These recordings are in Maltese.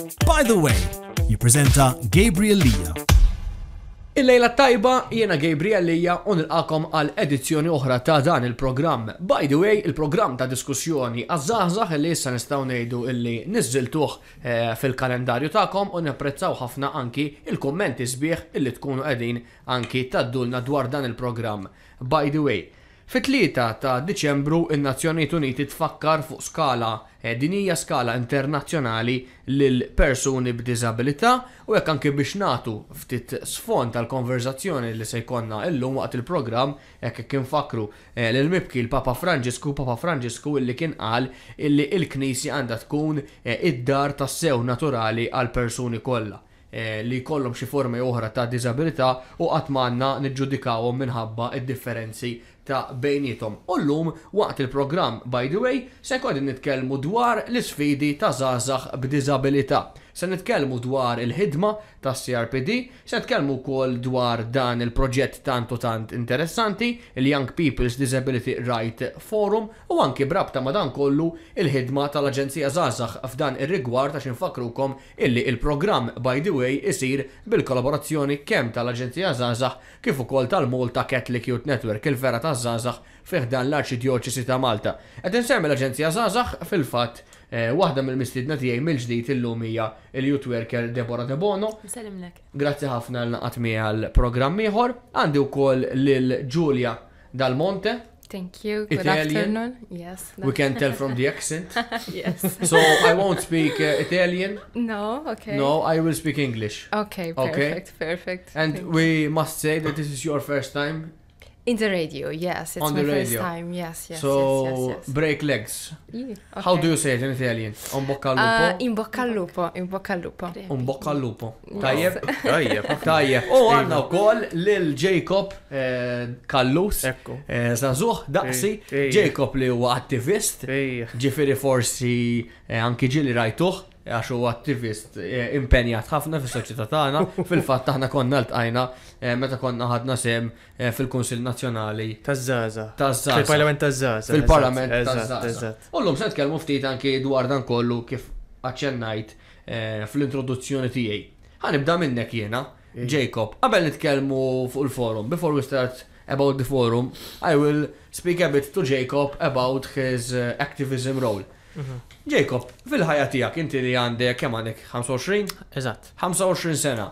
By the way, jippreżenta Gabriel Lija. Il-lejla tajba, jiena Gabriel Lija u nilqakom għal edizzjoni oħra ta' dan il-programm. By the way, il-programm ta' diskussjoni għaż-żgħażagħ li issa nistgħu ngħidu illi niżżiltuh fil-kalendarju tagħkom u napprezzaw ħafna anki il-kummenti sbieħ illi tkunu qegħdin anki taddulna dwar dan il-programm. By the way, fit-3 ta' Diċembru in-Nazzjonijiet Uniti tfakkar fuq skala dinija skala internazzjonali lil persuni b'diżabilità u hekk anke biex nagħtu ftit sfond tal-konverzazzjoni li se jkollna llum waqt il-programm hekk kien fakru lil mibki l-Papa Franġisku illi kien qal illi l-Knisja għandha tkun id-dar tas-sew naturali għal persuni kollha li jkollhom xi forma oħra ta' diżabilità u qatt m'għandna niġġudikawhom minħabba id-differenzi ta' bejnietom. U llum waqt il-programm by the way se jkollna nitkellmu dwar l-isfidi ta' żgħażagħ b'diżabilità. Se nitkellmu dwar il-ħidma tas CRPD, se nitkellmu wkoll dwar dan il-proġett tant interessanti, il-Young People's Disability Right Forum, u anki brabta ma' dan kollu il-ħidma tal-Aġenzija Żgħażagħ f'dan ir-rigward għax infakrukom illi il-programm by the way isir bil-kollaborazzjoni kemm tal-Aġenzija Żgħażagħ kif ukoll tal-Malta Catholic Youth Network, il-vera taż-żgħażagħ fih dan l-Arċidjoċesi ta' Malta. Qed insemmi l-Aġenzija Żgħażagħ fil-fatt waħda mill-mistiedna tiegħi mill-ġdid illum hija il-Youth Worker Deborah De Bono. Nsellimlek. Grazzi ħafna l naqat miegħi għall-programm ieħor. Għandi wkoll lil Giulia Dal Monte. Thank you. Good Italian. afternoon. Yes. We can tell from the accent. Yes. So I won't speak Italian. No, okay. No, I will speak English. Okay, Okay. perfect. And Thank we must say that this is your first time. In the radio, yes. It's On my the first radio. time. Yes. So yes. break legs. Yeah, How okay. do you say it in Italian? Un bocca al lupo? In bocca al lupo, in bocca al lupo. Un bocca al lupo. Tajjeb? Tajjeb. Tajjeb. U għanna wkoll lil Jacob Kallus. Ekku. Zazuh daqsi. Ej. Jacob li huwa attivist. Ġifieri forsi anki ġili rajtuh għax huwa attivist impenjat ħafna fis-soċjetà tagħna. Fil-fatt aħna konna ltqajna meta konna ħadna sem fil-Kunsill Nazzjonali Taż-żgħażagħ. taż-żgħażagħ. Fil-Parlament taż-żgħażagħ. Fil-Parlament Eżatt, taż-żgħażagħ. eżatt. U llum se nitkellmu ftit anki dwar dan kollu kif aċċennajt fl-introduzzjoni tiegħi. Ħanibda minnek jiena, Jacob, qabel nitkellmu fuq il-forum, before we start about the forum, I will speak a bit to Jacob about his activism role. Jacob, fil-ħajja tiegħek inti li għandek kemm għandek 25? Eżatt. 25 sena.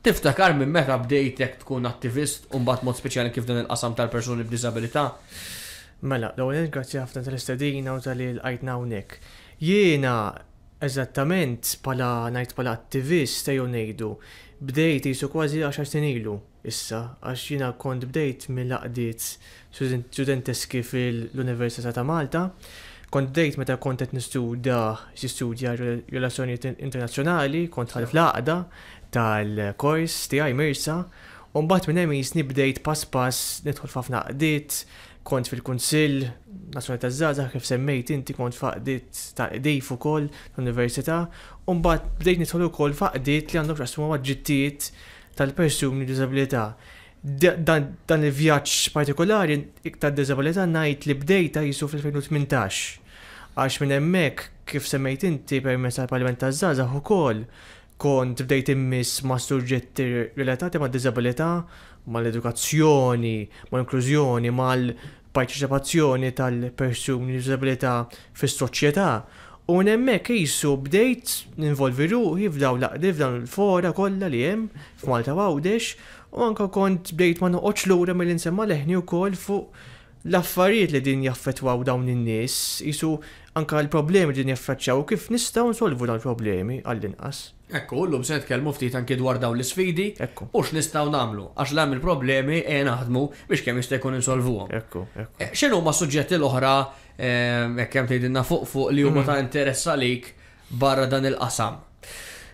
Tiftakar minn meta bdejtek tkun attivist u mbagħad mod speċjali kif dan il-qasam tal-persuni b'diżabilità? Mela, l-ewwel grazzi ħafna tal-istedina u tal-li lqajtna hawnhekk. Jiena eżattament bħala attivist ejjew ngħidu bdejt isu kważi 10 snin ilu issa għax jiena kont bdejt mill-laqdiet studenteski fil-Università ta' Malta. Kont bdejt meta kont qed nistudja relazzjonijiet internazzjonali, kont ħalf laqda tal-kors tiegħi Mirsa, u mbagħad minn hemm jisni bdejt pass nidħol f'ħafna qdiet, kont fil-Kunsill Nazzjonali taż-Żgħażagħ kif semmejt inti kont f'qdiet ta' qdejf ukoll l-Università, u mbagħad bdejt nidħol ukoll f'qdiet li għandhom x'qasmu maġġittijiet tal-persuni b'diżabilità. Dan il-vjaġġ partikolari iktar diżabilità ngħid li bdejta jisu fil-2018 għax minn hemmhekk kif semmejt inti permezz tal-Parlament taż-Żgħażagħ ukoll kont bdejt immiss ma' suġġetti relatati ma' diżabilità, mal-edukazzjoni, mal-inklużjoni, mal-parteċipazzjoni tal-persuni b'diżabilità fis-soċjetà. U hemmhekk qisu bdejt ninvolvi ruħi f'dawn il-fora kollha li hemm f'Malta Għawdex, u anke kont bdejt ma noqgħodx lura milli nsemma leħni wkoll fuq l-affarijiet li din jaffettwaw dawn in-nies, qisu anke l-problemi li din jaffaċċjaw kif nistgħu nsolvu dawn il-problemi għall-inqas. Ekku, llum se nitkellmu ftit anke dwar dawn l-isfidi u x'nistgħu nagħmlu għax l il-problemi naħdmu biex kemm jista' jkun insolvuhom. Ekku. X'inhu ma' suġġetti l-oħra kemm tgħidilna fuq li huma ta' interess għalik barra dan il-qasam?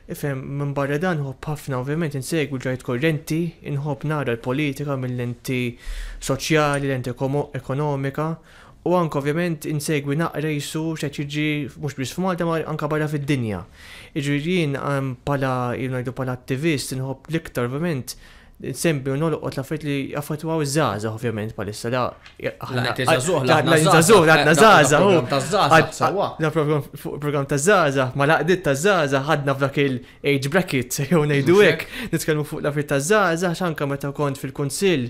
Ifhem minn barra dan nħobb ħafna ovvjament insegwu ġrajd korrenti, inħobb nara l-politika mill-lenti soċjali, l-lenti ekonomika, u anke ovvjament insegwi naqra jisu x'qed jiġi mhux biss f'Malta ma anke barra fid-dinja. Jiġri jien bħala attivist inħobb l-iktar ovvjament sembi u nolqot l-affarijiet li affettwaw iż-żgħażagħ ovvjament palissa la program ta' żgħażagħ ma laqdiet ta' żgħażagħ ħadna f'dak il-age bracket jew ngħidu hekk nitkellmu fuq l-affarijiet ta' żgħażagħ x'anke meta kont fil-kunsill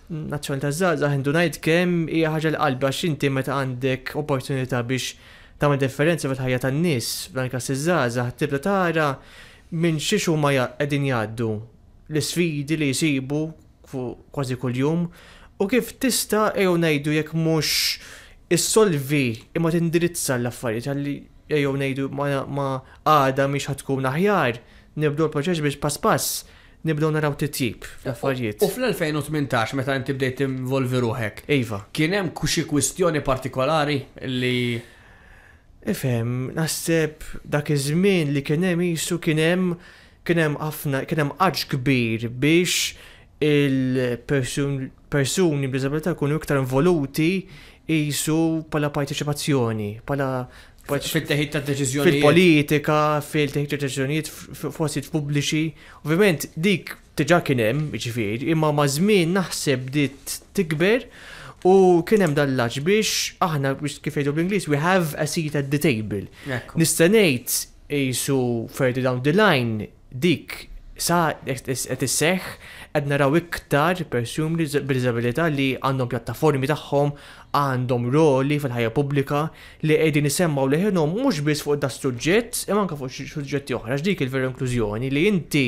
nazzjonali ta' żgħażagħ indu ngħid kemm hija ħaġa l-qalba għax inti meta għandek opportunità biex tagħmel differenza fil-ħajja tan-nies f'dan każ iż-żgħażagħ tibda tara minn xiex huma qegħdin jgħaddu l-sfidi li jsibu kważi kuljum u kif tista' jew ngħidu jekk mhux issolvi imma tindirizza l-affarijiet għalli jew ngħidu ma għada mhix ħadkun aħjar nibdu l-proċess biex pass nibdew naraw titjib fl-affarijiet. U fl-2018 meta inti bdejt involvi ruħek. Iva. Kien hemm xi kwistjoni partikolari li Ifhem, naħseb dak iż-żmien li kien hemm qisu kien hemm qaġġ kbir biex il-persuni b'diżabilità jkunu iktar involuti qisu bħala parteċipazzjoni, bħala fil-teħid ta' deċiżjonijiet. Fil-politika, fil-teħid ta' deċiżjonijiet f'postijiet pubbliċi. Ovvjament dik diġà kien hemm, jiġifieri, imma ma' żmien naħseb bdiet tikber u kien hemm dallaġ biex aħna biex kif jgħidu bl-Ingliż we have a seat at the table. Nista' ngħid qisu further down the line dik sa qed isseħħ qed naraw iktar persuni b'diżabilità li għandhom pjattaformi tagħhom għandhom roli fil-ħajja pubblika li qegħdin isemmaw leħinhom mhux biss fuq da suġġett imma anke fuq suġġetti oħra dik il-vera inklużjoni li inti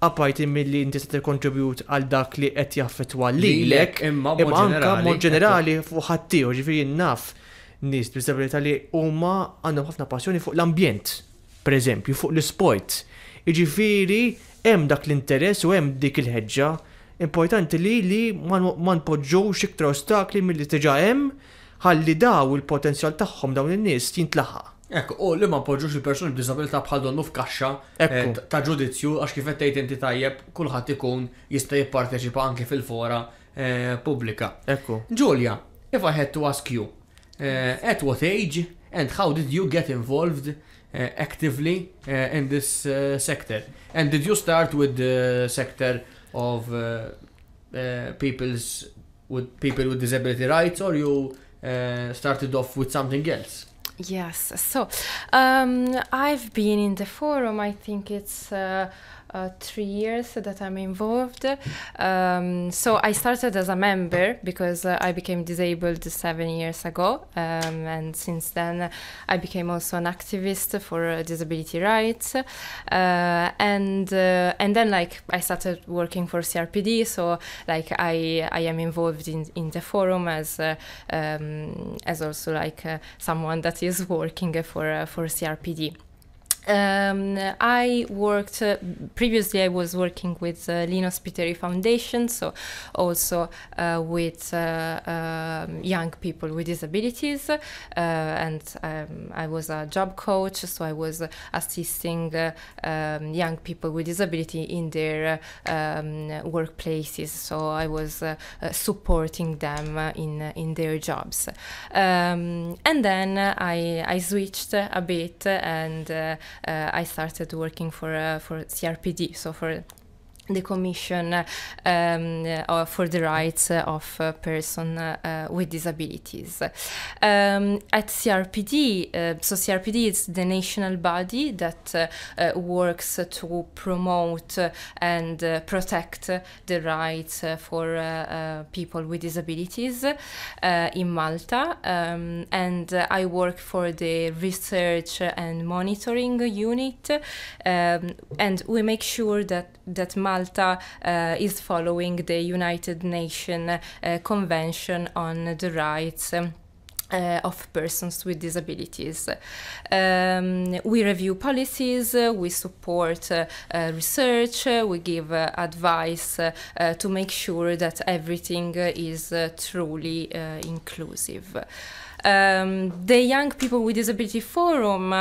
apparti milli inti se tikkontribut għal dak li qed jaffettwa lilek imma anke mod ġenerali fuq ħaddieħor ġifieri naf nies b'diżabilità li huma għandhom ħafna passjoni fuq l-ambjent, pereżempju fuq l-isport. Jiġifieri hemm dak l-interess u hemm dik il-ħeġġa importanti li ma npoġġux iktar ostakli milli diġà hemm ħalli daw il-potenzjal tagħhom dawn in-nies jintlaħaq. Ekku, u li ma poġġux il-persuni b'disabilità bħal donnu f'kaxxa ta' ġudizzju għax kif qed tgħid inti tajjeb kulħadd ikun jista' jipparteċipa anke fil-fora pubblika. Ekku. Julia, if I had to ask you, at what age and how did you get involved actively in this sector? And did you start with the sector of people with disability rights or you started off with something else? Yes, so I've been in the forum, I think it's 3 years that I'm involved. So I started as a member because I became disabled 7 years ago, and since then I became also an activist for disability rights. And then like I started working for CRPD, so like I am involved in the forum as also like someone that is working for CRPD. I worked, previously I was working with Linus Piteri Foundation, so also with young people with disabilities, and I was a job coach, so I was assisting young people with disability in their workplaces, so I was supporting them in their jobs. And then I switched a bit and I started working for CRPD, so for the Commission for the Rights of Persons with Disabilities. At CRPD, so CRPD is the national body that works to promote and protect the rights for people with disabilities in Malta. And I work for the research and monitoring unit, and we make sure that Malta is following the United Nations Convention on the Rights of Persons with Disabilities. We review policies, we support research, we give advice to make sure that everything is truly inclusive. the Young People with Disability Forum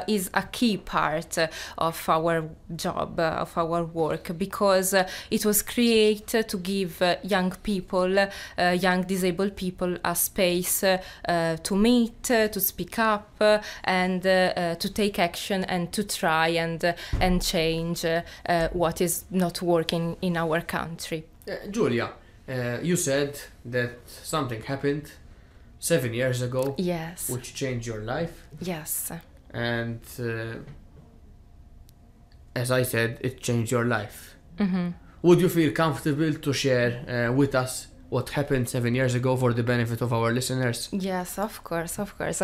is a key part of our job, of our work, because it was created to give young people, young disabled people, a space to meet, to speak up, and to take action and to try and change what is not working in our country. Julia, you said that something happened 7 years ago. Yes. Which changed your life. Yes. And as I said, it changed your life. Would you feel comfortable to share with us what happened 7 years ago for the benefit of our listeners? Yes, of course, of course.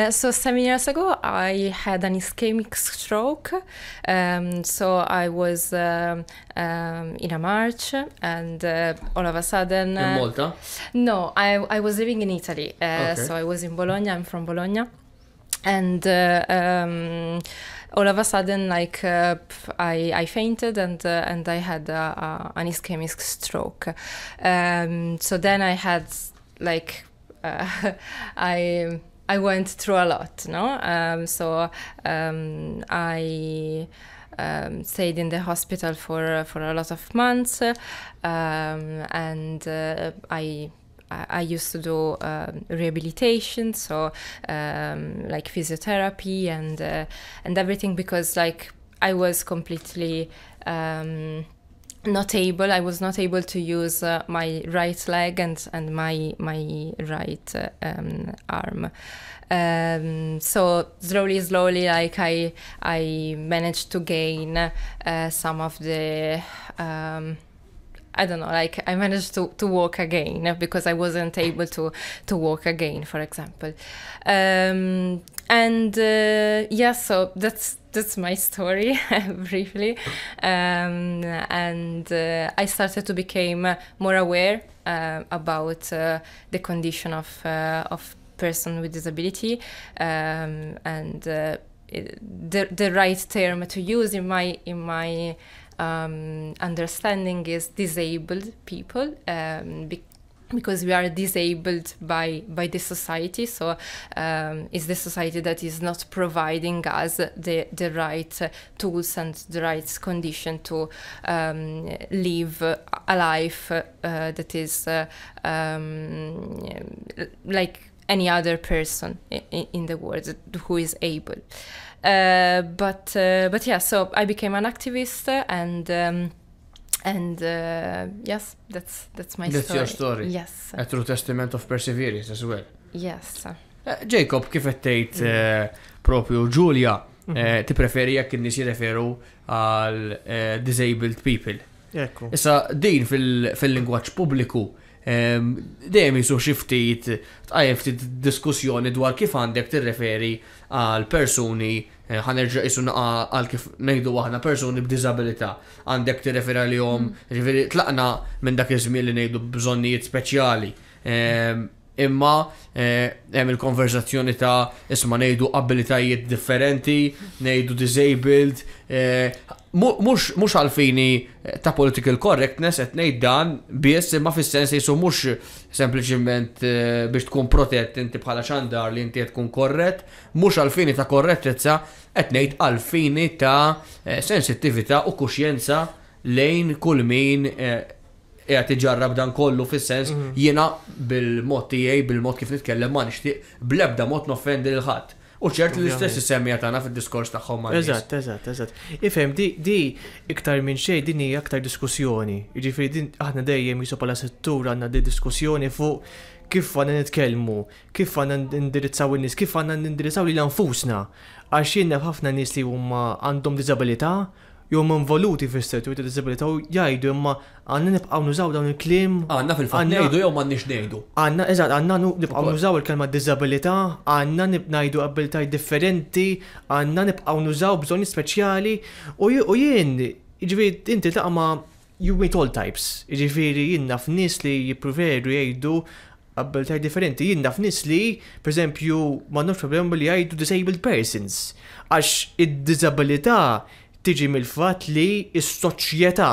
So 7 years ago, I had an ischemic stroke. So I was in a march, and all of a sudden... In Malta? No, I was living in Italy. Okay. So I was in Bologna. I'm from Bologna. And all of a sudden, like, I fainted and I had an ischemic stroke. So then I had, like, I went through a lot, no? So I stayed in the hospital for a lot of months, and I used to do rehabilitation, so like physiotherapy and everything, because like I was completely not able to use my right leg and my right arm. So slowly, like I managed to gain some of the I don't know, like I managed to walk again, because I wasn't able to walk again, for example. Yeah, so that's my story briefly. And I started to become more aware about the condition of person with disability, and the right term to use in my understanding is disabled people, because we are disabled by the society. So it's the society that is not providing us the right tools and the right condition to live a life that is like any other person in the world who is able. But yeah, so I became an activist, and yes, that's my story. That's your story. Yes. A true testament of perseverance as well. Yes. Jacob, kif tgħid propju Julia, ti preferi jekk in-nies jirreferu għal disabled people. Ekku. Issa din fil-lingwaġġ pubbliku dejjem jisu xi ftit tqajjem ftit diskussjoni dwar kif għandek tirreferi għal persuni ħanerġa' isu għal kif ngħidu aħna persuni b'diżabilità. Għandek tirreferi għalihom, ġifieri tlaqna minn dak iż-żmien li ngħidu bżonnijiet speċjali. Imma hemm il-konversazzjoni ta' isma' ngħidu abilitajiet differenti, ngħidu disabled, mhux għalfini ta' political correctness qed ngħid dan biss, imma fis-sens jisu mhux sempliċiment biex tkun protett inti bħala xandar li inti qed tkun korrett, mhux għalfini ta' korrettezza, qed ngħid għalfini ta' sensittività u kuxjenza lejn kull min qiegħed iġarrab dan kollu fis-sens jiena bil-mod tiegħi, bil-mod kif nitkellem ma nixtieq bl-ebda mod noffendi lil ħadd. U ċert li l-istess is-semmija tagħna fid-diskors tagħhom ma' nies. Eżatt. Ifhem di iktar minn xejn din hija aktar diskussjoni. Jiġifieri din aħna dejjem jisu bħala settur għandna di diskussjoni fuq kif għandna nitkellmu, kif għandna nindirizzaw in-nies, kif għandna nindirizzaw lil anfusna. Għax jien ħafna nies li huma għandhom diżabilità jew involuti fis-settur ta' diżabilità u jgħidu imma għandna nibqgħu nużaw dawn il-kliem. Għandna fil-fatt ngħidu jew m'għandniex ngħidu. Għandna nibqgħu nużaw il-kelma diżabilità, għandna ngħidu abilitajiet differenti, għandna nibqgħu nużaw bżonni speċjali u jien, jiġifieri inti taqa' ma' you meet all types. Jiġifieri jien naf nies li jippruveru jgħidu abilitajiet differenti, jien naf nies li pereżempju m'għandhomx problema li jgħidu disabled persons. Għax id-diżabilità tiġi mill-fatt li s-soċjetà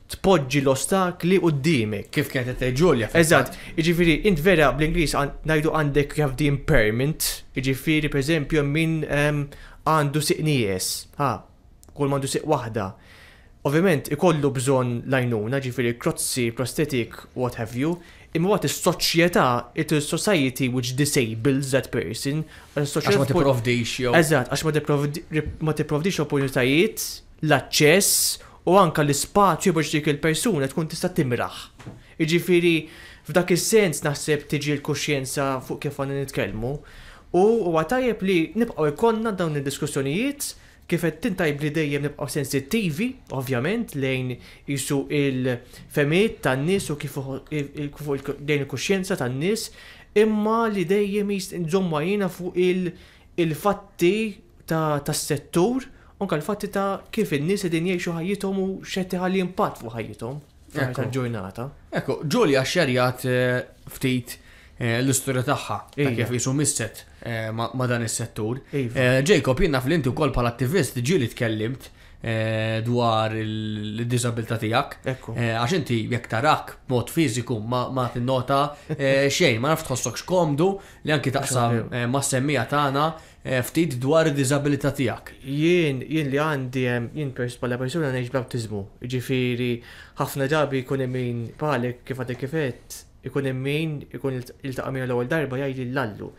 tpoġġi l-ostakli qudiemek. Kif kienet qed Ġulja. Eżatt, jiġifieri int vera bl-Ingliż ngħidu għandek you have the impairment, jiġifieri pereżempju min għandu siq nies, kull m'għandu siq waħda. Ovvjament ikollu bżonn lajnuna, ġifieri krozzi, prosthetic, what have you, imma waqt is-soċjetà, it is society which disables that person. Għax ma tipprovdix jew. Eżatt, għax ma tipprovdix opportunitajiet, l-aċċess u anka l-ispazju biex dik il-persuna tkun tista' timraħ. Jiġifieri f'dak is-sens naħseb tiġi l-kuxjenza fuq kif għandna nitkellmu u huwa tajjeb li nibqgħu jkollna dawn id-diskussjonijiet kif qed tintajb li dejjem nibqgħu sensittivi, ovvjament, lejn isu il-femiet tan-nies u kif dejn il-kuxjenza tan-nies, imma li dejjem nżommu għajna fuq il-fatti tas-settur, anke l-fatti ta' kif in-nies qegħdin jgħixu ħajjithom u x'qed iħalli impatt fuq ħajjithom tal-ġurnata. Ekku, Ġulja xxerjat ftit l-istorja tagħha ta' kif isu misset ma' dan is-settur. Jacob, jien naf li inti wkoll bħala attivist ġieli tkellimt dwar il-disabilità tiegħek. Għax inti jekk tarak b'mod fiżiku ma tinnota xejn, ma naf tħossokx komdu li anki taqsam mas-semmija tagħna ftit dwar id-disabilità tiegħek. Jien li għandi jien bħala persuna ngħix bl-awtiżmu. Jiġifieri ħafna drabi jkun hemm min bħalek kif għadek kifet, ikun hemm min ikun iltaqa' miegħu l-ewwel darba jgħidli l-allu.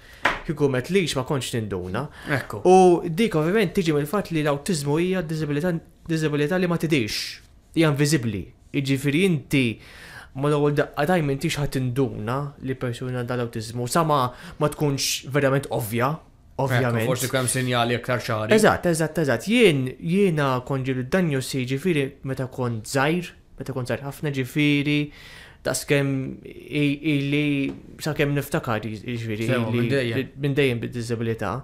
Kieku metlix ma kontx tinduna. U dik ovvjament tiġi mill-fatt li l-awtiżmu hija diżabilità li ma tidhirx, hija inviżibbli. Jiġifieri inti ma l-ewwel daqqatajn m'intix ħadd tinduna li persuna dal-awtiżmu sa ma tkunx verament ovvja. Ovvjament. Forsi kemm sinjali aktar ċari. Eżatt. Jiena kont ġieli d-danjosi ġifieri meta kont żgħir ħafna ġifieri daqskemm li sakemm niftakar jiġifieri minn dejjem bid-diżabilità.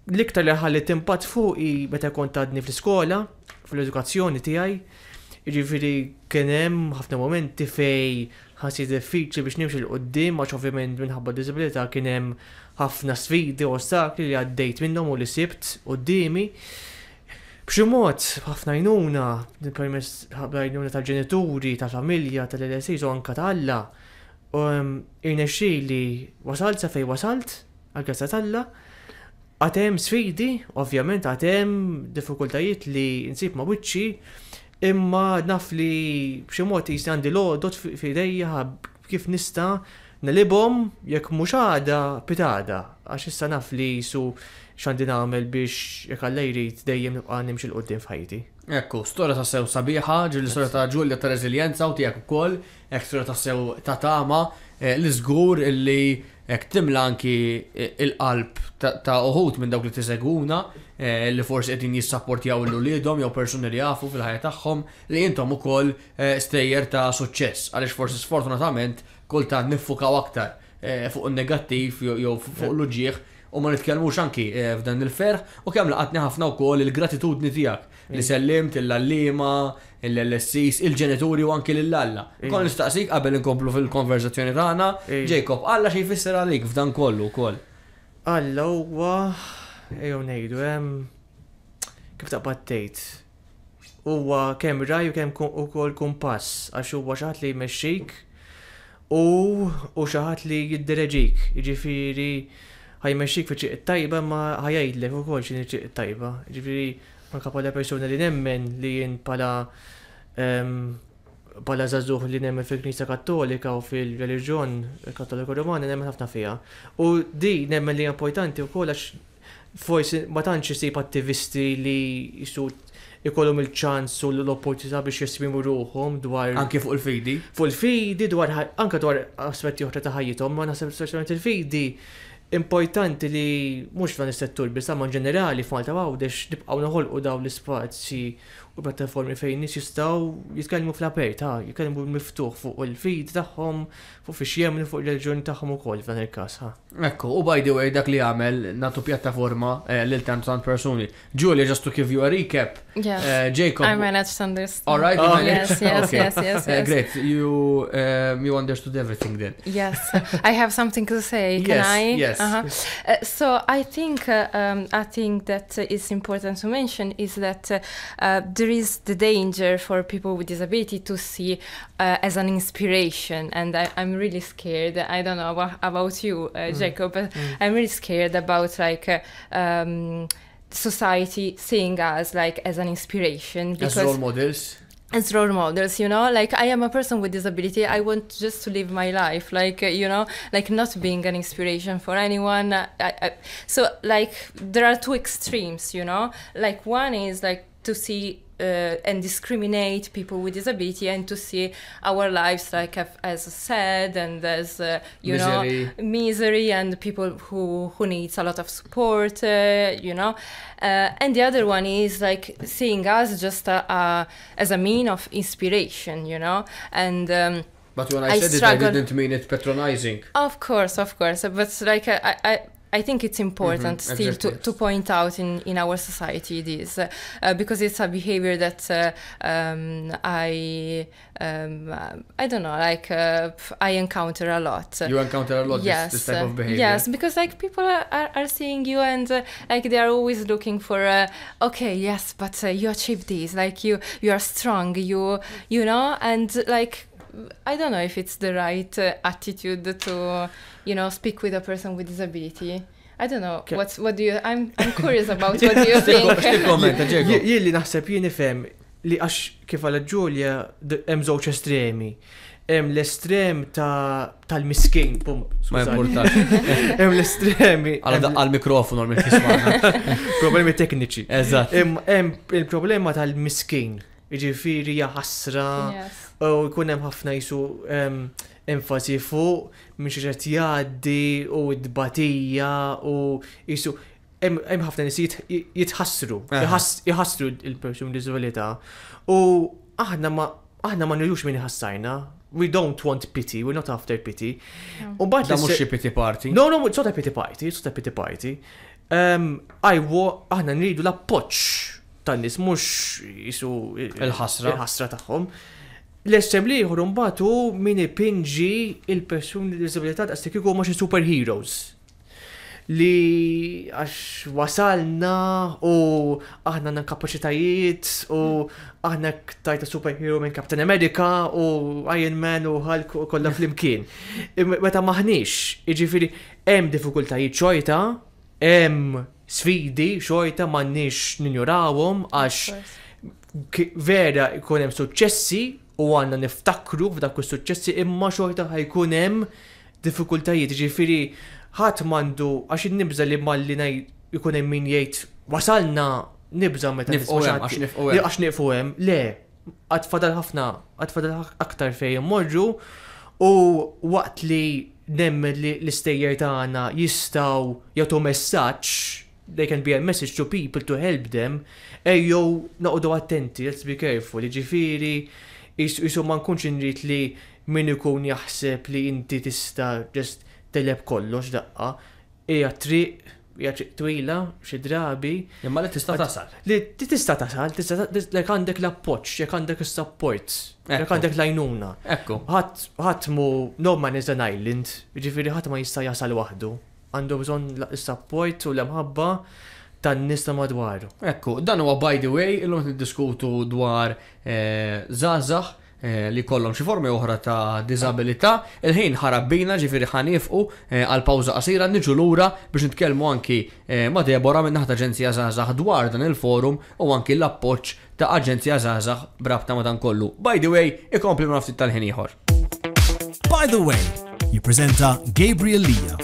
L-iktar li ħallit impatt fuqi meta kont għadni fl-iskola, fl-edukazzjoni tiegħi, jiġifieri kien hemm ħafna momenti fej ħassi diffiċli biex nimxi l-qoddim għax ovvjament minħabba diżabilità kien hemm ħafna sfidi u ostakli li għaddejt minnhom u li sibt qudiemi. B'xi mod ħafna għajnuna, permezz għajnuna tal-ġenituri, tal-familja, tal-LSIs u anka tal-Alla, irnexxieli wasalt sa fejn wasalt, għal-grazza tal-Alla, għatem sfidi, ovvjament għatem diffikultajiet li nsib ma' wiċċi, imma naf li b'xi mod jista' għandi l-għodot f'idejja kif nista' nilibhom jekk mhux għada pitada, għax issa naf li su x'għandi nagħmel biex jekk Alla jrid dejjem nibqa' nimxi l qudiem f'ħajti. Ekku, storja ta' sew sabiħa, ġieli storja ta' Ġulja ta' reżiljenza u tiegħek ukoll, hekk storja ta' sew ta' tama li żgur illi hekk timla anki il-qalb ta' uħud minn dawk li tiseguna li forsi qegħdin jissapportjaw l-uliedhom jew persuni li jafu fil-ħajja tagħhom li intom ukoll stejjer ta' suċċess għaliex forsi sfortunatament kultant niffukaw aktar fuq il-negattiv jew fuq l-uġieħ u ma nitkellmux anki f'dan il-ferħ u kemm laqatni ħafna wkoll il-gratitudni tiegħek li sellimt il-allima, il-LSIs, il-ġenituri u anki lill-Alla. Kon nistaqsik qabel inkomplu fil-konverzazzjoni tagħna, Jacob, Alla xi jfisser għalik f'dan kollu wkoll? Alla huwa ejjew ngħidu kif taqbad tgħid. Huwa kemm raj u kemm ukoll kumpass għax huwa xi ħadd li jmexxik u xi ħadd li jiddireġik. Jiġifieri ħajmexxik fi ċieq tajba ma ħajajdlek ukoll x'inhi ċieq tajba. Jiġifieri anke bħala persuna li nemmen li jien bħala żagħżugħ li nemmen fil-Knisja Kattolika u fil-reliġjon Kattoliku Romana nemmen ħafna fiha. U di nemmen li importanti wkoll għax forsi ma tantx isib attivisti li ikollhom il-ċans u l-opportunità biex jesprimu ruħhom dwar anke fuq il-fidi. Fuq il-fidi anke dwar aspetti oħra ta' ħajjithom, ma naħseb speċjalment il-fidi importanti li mhux f'dan is-settur biss ma ġenerali f'Malta għawdex nibqgħu noħolqu dawn l-ispazji u pjattaformi fejn nies jistgħu jitkellmu fl-apert, jitkellmu miftuħ fuq il-feed tagħhom, fuq fiex jemmnu fuq il-reġjoni tagħhom ukoll f'dan il-każ. Ekku, u by the way dak li għamel nagħtu pjattaforma lil tant persuni. Julia, just to give you a recap. Jacob. I managed to understand. All right. Yes. Great. You understood everything then. Yes. I have something to say. Can I? Yes. So I think that is important to mention is that there is the danger for people with disability to see as an inspiration, and I'm really scared. I don't know about you, Jacob, but I'm really scared about like society seeing us like as an inspiration, because As role models. as role models, you know, like I am a person with disability. I want just to live my life, like, you know, like not being an inspiration for anyone. So like there are two extremes, you know, like one is like to see and discriminate people with disability, and to see our lives like as sad and as misery, and people who needs a lot of support, you know, and the other one is like seeing us just as a mean of inspiration, you know, and But when I said it, I didn't mean it patronizing. Of course, but like I think it's important still to point out in our society this, because it's a behavior that I don't know, like I encounter a lot. You encounter a lot this type of behavior? Yes, because like people are seeing you, and like they are always looking for, okay, yes, but you achieved this, like you are strong, you know, and like I don't know if it's the right attitude to, you know, speak with a person with disability. I don't know. Okay. What do you? I'm curious about what do you think. Jien li naħseb jien ifhem li għax kif għal Ġulja hemm żewġ estremi. Hemm l-estrem tal-miskin, Ma importanti. Hemm l-estremi. Għal-mikrofonu għal-mikismana. Problemi tekniċi. Eżatt. Hemm il-problema tal-miskin. Jiġifieri hija ħasra, u jkun hemm ħafna jisu enfasi fuq minn xi qed jgħaddi u d-batija u jisu hemm ħafna nies jitħassru, jħassru il-persuni b'diżabilità. U aħna ma nirjux min iħassajna. We don't want pity, we're not after pity. Da mhux xi pity party. No, it's not a pity party, it's not a pity party. Aħna nridu l-appoġġ tan-nies mhux jisu il-ħasra tagħhom. L-estem liħor mbagħad min ipinġi il-persuni b'diżabilità daqs kieku huma xi superheroes li għax wasalna u aħna għandna kapaċitajiet u aħna tajta superhero minn Captain America u Iron Man u Hulk u kollha flimkien. Meta maħniex, jiġifieri hemm diffikultajiet xorta, hemm sfidi xorta m'għandniex ninjurawhom għax vera jkun hemm suċċessi u għandna niftakru f'dak is-suċċessi, imma xorta ħajkun hemm diffikultajiet, jiġifieri ħadd m'għandu għax innibża li malli jkun hemm min jgħid wasalna nibża meta għax nieqfu hemm. Le, għad fadal ħafna, għad fadal aktar fejn immorru, u waqt li nemmen li l-istejjer tagħna jistgħu jagħtu messaġġ, they can be a message to people to help them, ejjew noqogħdu attenti, let's be careful, jiġifieri jisu ma nkunx inrid li min ikun jaħseb li inti tista' just teleb kollox daqqa, hija triq twila xi drabi. Imma li tista' tasal. Li tista' tasal, jekk għandek l-appoġġ, jekk għandek is-support, jekk għandek l-għajnuna. Ekku. Ħadd no man is an island, jiġifieri ħadd ma jista' jasal waħdu. Għandu bżonn is-support u l-imħabba tan-nies ta' madwaru. Ekku, dan huwa by the way, illum niddiskutu dwar żgħażagħ li kollhom xi formi oħra ta' diżabilità. Il-ħin ħarabbina ġifieri ħanifqu għal pawża qasira niġu lura biex nitkellmu anki ma' Debora minn naħta Aġenzija Żgħażagħ dwar dan il-forum u anki l-appoġġ ta' Aġenzija Żgħażagħ brabta ma' dan kollu. By the way, ikompli ma' ftit tal-ħin ieħor. By the way, jippreżenta Gabriel Lija.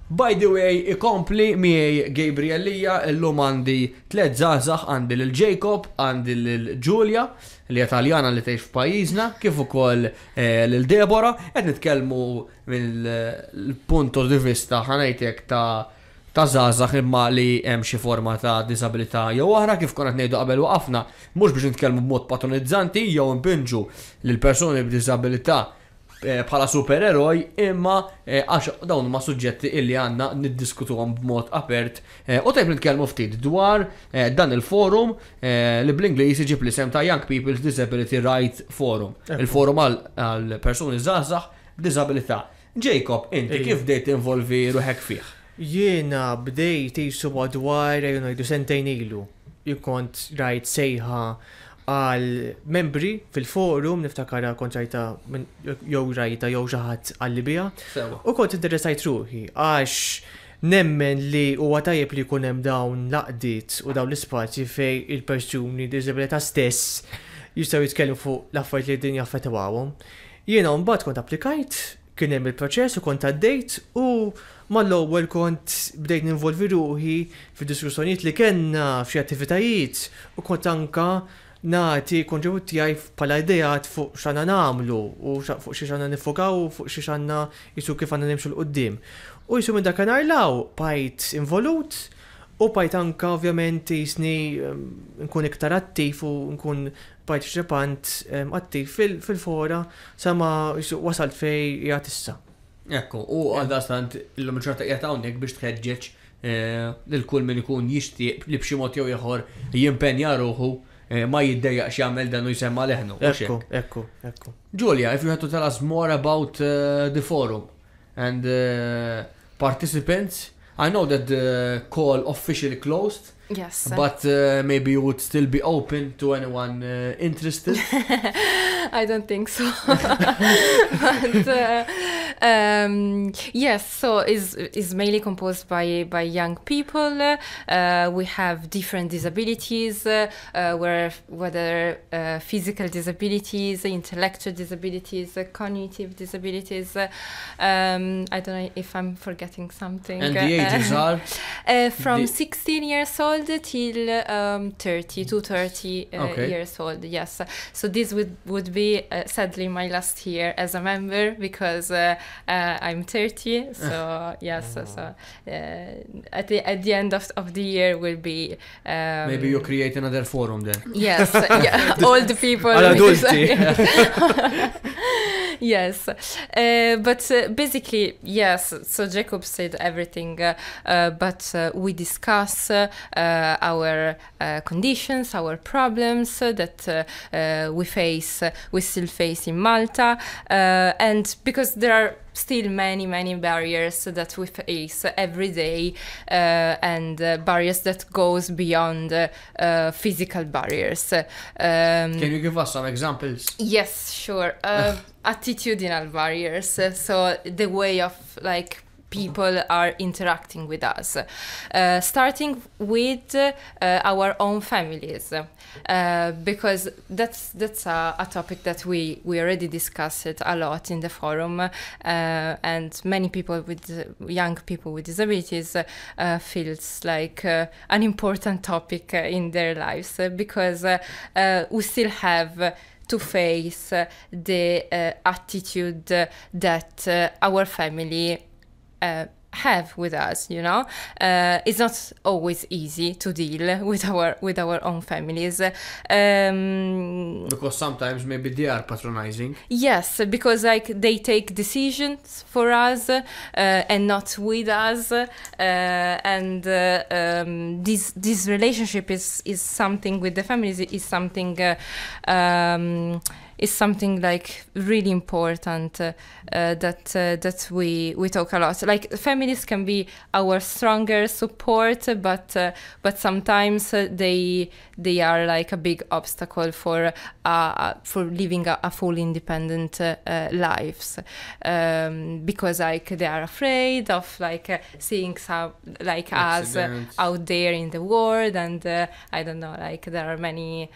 By the way, ikompli miej Gabriel Lija, illum għandi tliet żgħażagħ, għandi lil Jacob, għandi lil Ġulja li hija Taljana li tgħix f'pajjiżna, kif ukoll lil Debora, qed nitkellmu mill-punto di vista ħanejtek ta' żgħażagħ imma li hemm xi forma ta' diżabilità jew oħra, kif konna qed ngħidu qabel waqafna, mhux biex nitkellmu b'mod patronizzanti jew impinġu lil persuni b'diżabilità bħala supereroj, imma għax dawn ma' suġġetti illi għandna niddiskutuhom b'mod apert u tajb nitkellmu ftit dwar dan il-forum li bl-Ingliż iġib l-isem ta' Young People's Disability Rights Forum. Il-forum għal persuni żgħażagħ b'diżabilità. Jacob, inti kif bdejt involvi ruħek fih? Jiena bdejt jisu madwar ngħidu sentejn ilu. jikont rajt sejħa għal membri fil-forum niftakara kont rajta jew rajta jew ġaħat għall-Libija u kont interessajt ruħi għax nemmen li huwa tajjeb li jkun hemm dawn laqdiet u dawn l-ispazji fej il-persuni diżabilità stess jistgħu jitkellmu fuq l-affarijiet li d-dinja affettwawhom. Jiena mbagħad kont applikajt, kien hemm il-proċess u kont għaddejt u mal-ewwel kont bdejt ninvolvi ruħi fid-diskussjonijiet li kellna f'xi attivitajiet u kont anka nagħti kontribut tiegħi bħala idejat fuq x'għandna nagħmlu u fuq xi x'għandna nifokaw u fuq xi x'għandna jisu kif għandna nimxu l-qudiem. U jisu minn dakinhar law bajt involut u bajt anka ovvjament jisni nkun iktar attiv u nkun parteċipant attiv fil-fora sama wasalt fej qiegħed issa. Ekku, u għaldastant l-lum ċarta qiegħed hawnhekk biex tħeġġeġ lil kull min ikun jixtieq li b'xi mod jew ieħor jimpenja ruħu ma jiddejjaq x'jagħmel dan u jsemma leħnu. Ekku. Julia, if you had to tell us more about the forum and participants, I know that the call officially closed. Yes. But maybe you would still be open to anyone interested? I don't think so. But yes, so is mainly composed by young people. We have different disabilities, whether physical disabilities, intellectual disabilities, cognitive disabilities. I don't know if I'm forgetting something. And the ages are? From 16 years old till 30 to 30 years old, yes. So this would be sadly my last year as a member because I'm 30. So yes, so at the end of the year will be. Maybe you create another forum then. Yes, yeah, all the people. Yes, but basically, yes, so Jacob said everything, but we discuss our conditions, our problems that we still face in Malta, and because there are still many barriers that we face every day, and barriers that goes beyond physical barriers. Can you give us some examples? Yes, sure. Attitudinal barriers, so the way of like people are interacting with us, starting with our own families, because that's a topic that we already discussed a lot in the forum, and many people young people with disabilities feels like an important topic in their lives, because we still have to face the attitude that our family have with us, you know. It's not always easy to deal with our own families. Because sometimes maybe they are patronizing. Yes, because like they take decisions for us and not with us, and this relationship is something with the families is something like really important that we talk a lot. Like families can be our stronger support, but sometimes they are like a big obstacle for living a full independent lives, because like they are afraid of like seeing some like accidents. Us out there in the world, and I don't know, like there are many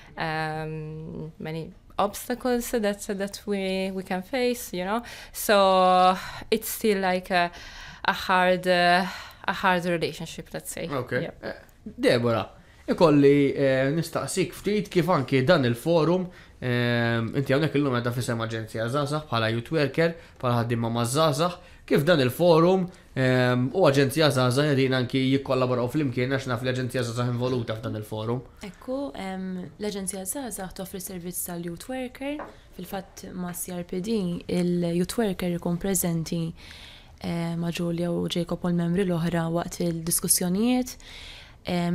obstacles that we can face, you know. So it's still like a hard relationship, let's say. Okay. Yeah. Deborah, ikolli nistaqsik ftit kif anki dan il-forum, inti hawnhekk illum qed fisem aġenzija żgħażagħ bħala youth worker, bħala ħaddiema maż-żgħażagħ, kif dan il-forum u aġenzija żgħażagħ qegħdin anki jikkollaboraw flimkien għax naf l-aġenzija żgħażagħ involuta f'dan il-forum. Ekku, l-aġenzija żgħażagħ toffri servizz tal-youth worker. Fil-fatt ma' CRPD il-youth worker ikun preżenti ma' Julia u Jacob u l-membri l-oħra waqt il-diskussjonijiet.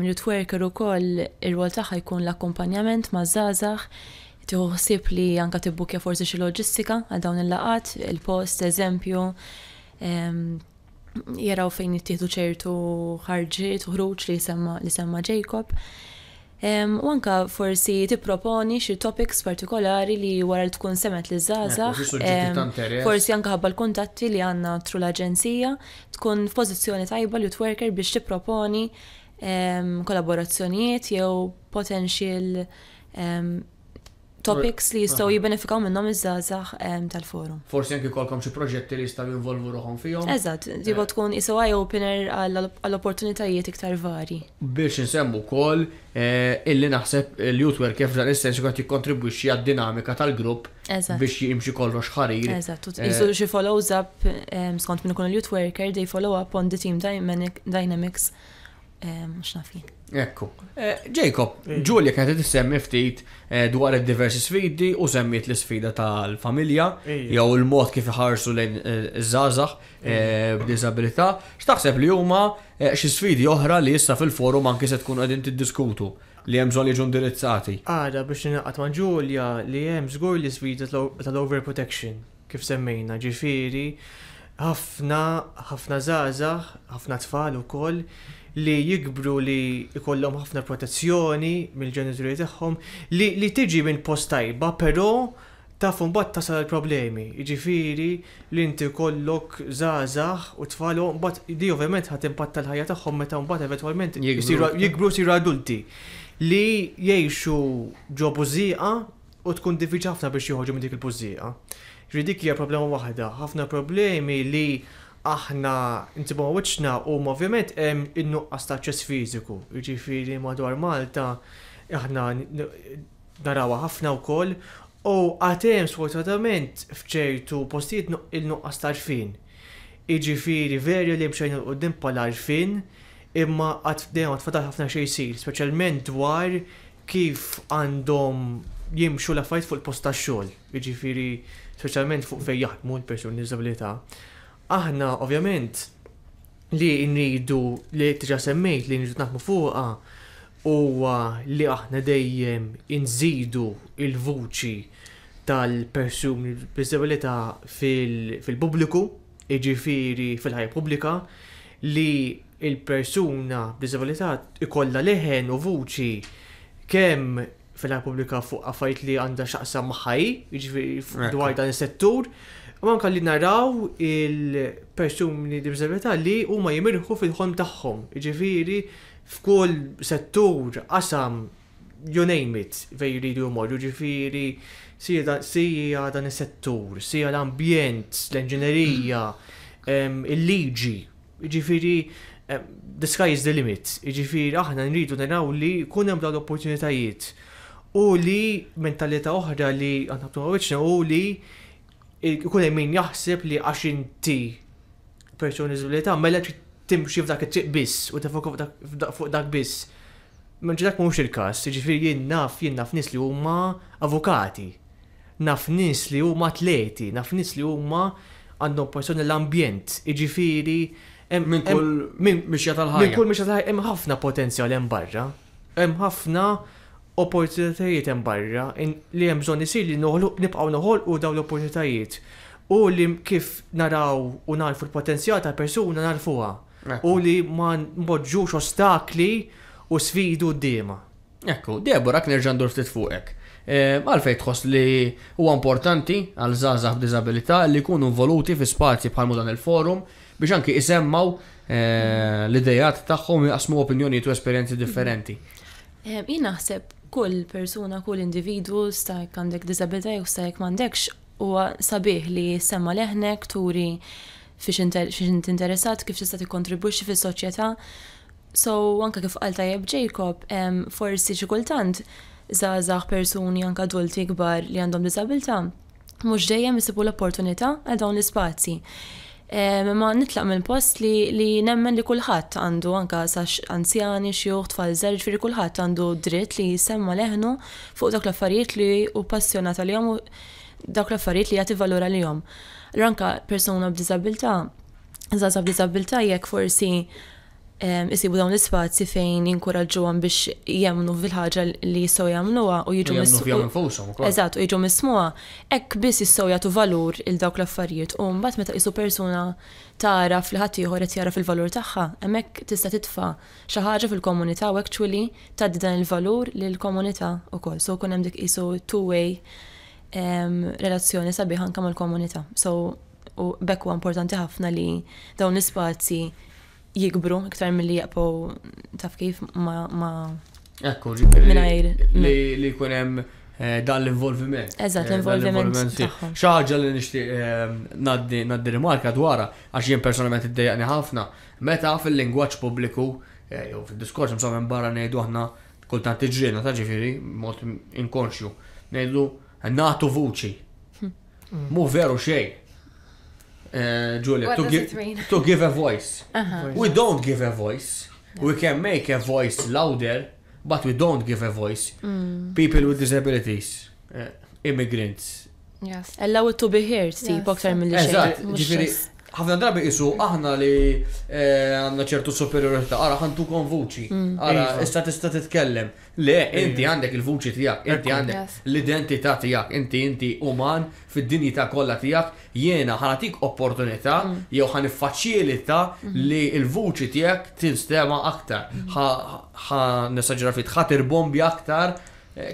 Youth worker ukoll ir-rwol tagħha jkun l-akkumpanjament ma' żgħażagħ, tieħu ħsieb li anke tibbukja forsi xi loġistika għal dawn il-laqat, il-post, eżempju, jaraw fejn jittieħdu ċertu ħarġiet u ħruġ li semma Jacob. U anka forsi tipproponi xi topics partikolari li wara li tkun semet li żgħażagħ. Forsi anka ħabba l-kuntatti li għandna tru l-aġenzija tkun f'pożizzjoni tajba l-youth worker biex tipproponi kollaborazzjonijiet jew potential topics li jistgħu jibbenefikaw minnhom iż-żgħażagħ tal-forum. Forsi anke jkollkom xi proġetti li jistgħu jinvolvu ruħhom fihom. Eżatt, tibgħu tkun isu eye opener għall-opportunitajiet iktar vari. Biex insemmu wkoll illi naħseb il-youth worker f'dan is-sens qed jikkontribwixxi għad-dinamika tal-grupp biex jimxi kollox ħarir. Eżatt, jisu xi follows up skont min ikun il-youth worker, they follow up on the team dynamics mhux nafin. Ekku. Jacob, Julia kienet tissemmi ftit dwar id-diversi sfidi u semmiet l-sfida tal-familja jew il-mod kif iħarsu lejn iż-żgħażagħ b'diżabilità. X'taħseb li huma xi sfidi oħra li issa fil-forum anke se tkunu qegħdin tiddiskutu li hemm bżonn jiġu indirizzati? Biex ninaqgħad ma' Julia li hemm żgur li sfida tal-overprotection kif semmejna, ġifieri ħafna żgħażagħ, ħafna tfal ukoll li jikbru li jkollhom ħafna protezzjoni mill-ġenituri tagħhom li tiġi minn post tajba, però tafu mbagħad tasal il-problemi. Jiġifieri li inti kollok żgħażagħ u tfal mbagħad di ovvjament ħadd impatta l-ħajja tagħhom meta mbagħad eventwalment jikbru siru adulti li jgħixu ġo bużieqa u tkun diffiċli ħafna biex joħorġu minn dik il-bużieqa. Dik hija problema waħda, ħafna problemi li aħna intibu wiċċna u ovvjament hemm in-nuqqas ta' aċċess fiżiku. Jiġifieri madwar Malta aħna narawha ħafna wkoll u għad hemm sfortunatament f'ċertu postijiet il-nuqqas ta' għarfien. Jiġifieri veri li mxejn il qudiem bħala għarfien imma qatt dejjem tfadal ħafna xejn jsir, speċjalment dwar kif għandhom jimxu l-affarijiet fuq il-post tax-xogħol. Jiġifieri speċjalment fuq fejn jaħdmu l-persuni b'diżabilità. Aħna ovvjament li nridu li tiġa semmejt li nridu naħdmu fuqha huwa li aħna dejjem inżidu il-vuċi tal-persuni b'diżabilità fil-pubbliku, jiġifieri fil-ħajja pubblika, li il-persuna b'diżabilità ikollha leħen u vuċi kemm fil-ħajja pubblika fuq affarijiet li għandha x'aqsam magħha, jiġifieri dwar dan is-settur. Manka li naraw il-persuni b'diżabilità li huma jimirħu fil-ħolm tagħhom. Jiġifieri f'kull settur qasam you name it fejn jridu jmorru, jiġifieri sija dan is-settur, sija l-ambjent, l-inġinerija, il-liġi. Jiġifieri the sky is the limit. Jiġifieri aħna nridu naraw li jkun hemm dawn l-opportunitajiet u li mentalità oħra li għandna wiċċna u li ikun hemm min jaħseb li għax inti persuni b'diżabilità mela timxi f'dak it-triq biss u tifok fuq dak biss. Menġi dak mhux il-każ, jiġifieri jien naf nies li huma avukati, naf nies li huma atleti, naf nies li huma għandhom persuni l-ambjent, jiġifieri minn kull mixja tal-ħajja. Minn kull mixja tal-ħajja hemm ħafna potenzjal hemm barra. Hemm ħafna opportunitajiet hemm barra li hemm bżonn isir li nibqgħu noħolqu dawn l-opportunitajiet u li kif naraw u narfu l-potenzjal ta' persuna narfuha u li ma nboġġux ostakli u sfidu qudiema. Ekku, Deborah nerġa' ndur ftit fuqek. Għalfejn tħoss li huwa importanti għal żgħażagħ b'diżabilità li jkunu involuti fi spazji bħal dan il-forum biex anke isemmaw l-idejat tagħhom jaqsmu opinjonijiet u esperjenzi differenti. Jien naħseb kull persuna, kull individu stajk għandek disabilità jew stajk m'għandekx huwa sabiħ li semma leħnek turi fiex inti interessat kif tista' tikkontribwixxi fis-soċjetà. So anke kif qal tajjeb Jacob, forsi xi kultant żgħażagħ persuni anke adulti kbar li għandhom disabilità mhux dejjem isibu l-opportunità għal dawn l-ispazji. Ma nitlaq minn post li nemmen li kulħadd għandu anka sax anzjani, xjuħ, tfal żgħar, ġifieri kulħadd għandu dritt li jsemma leħnu fuq dak l-affarijiet li hu passjonata lihom u dak l-affarijiet li jagħti valur għalihom. Anka persuna b'diżabilità, żgħażagħ b'diżabilità jekk forsi isibu dawn l-ispazji fejn jinkoraġġuhom biex jemnu fil-ħaġa li jistgħu jagħmluha u jiġu Eżatt, u jiġu mismuha, hekk biss jistgħu jagħtu valur il dawk l-affarijiet u mbagħad meta qisu persuna tara fl-ħadd ieħor qed jara fil-valur tagħha, hemmhekk tista' titfa' xi ħaġa fil-komunità u actually tgħaddi dan il-valur lill-komunità wkoll. So jkun hemm dik qisu two-way relazzjoni sabiħ anke mal-komunità. So u bekk huwa importanti ħafna li dawn l-ispazji jikbru iktar milli jaqbgħu taf kif ma Ekku, li jkun hemm dan l-involviment. Eżatt, l-involviment tagħhom. Xi ħaġa li nixtieq ngħaddi rimarka dwarha għax jien personalment iddejjaqni ħafna meta fil-lingwaġġ pubbliku jew fid-diskors insomma barra ngħidu aħna kultant tiġrina ta' ġifieri mod inkonxju ngħidu nagħtu vuċi. Mhu veru xejn. Julia, to give a voice. We don't give a voice. We can make a voice louder, but we don't give a voice. People with disabilities, immigrants. Yes. Allow it to be heard, tip aktar mill-li ġifieri, ħafna drabi isu aħna li għandna ċertu superiorità, ara ħantukom vuċi, ara issa tista' titkellem. Le, inti għandek il-vuċi tiegħek, inti għandek l-identità tiegħek, inti uman fid-dinjità kollha tiegħek, jiena ħanatik opportunità jew ħaniffaċilita li l-vuċi tiegħek tinstema aktar. Nesaġġera fit ħatirbombi aktar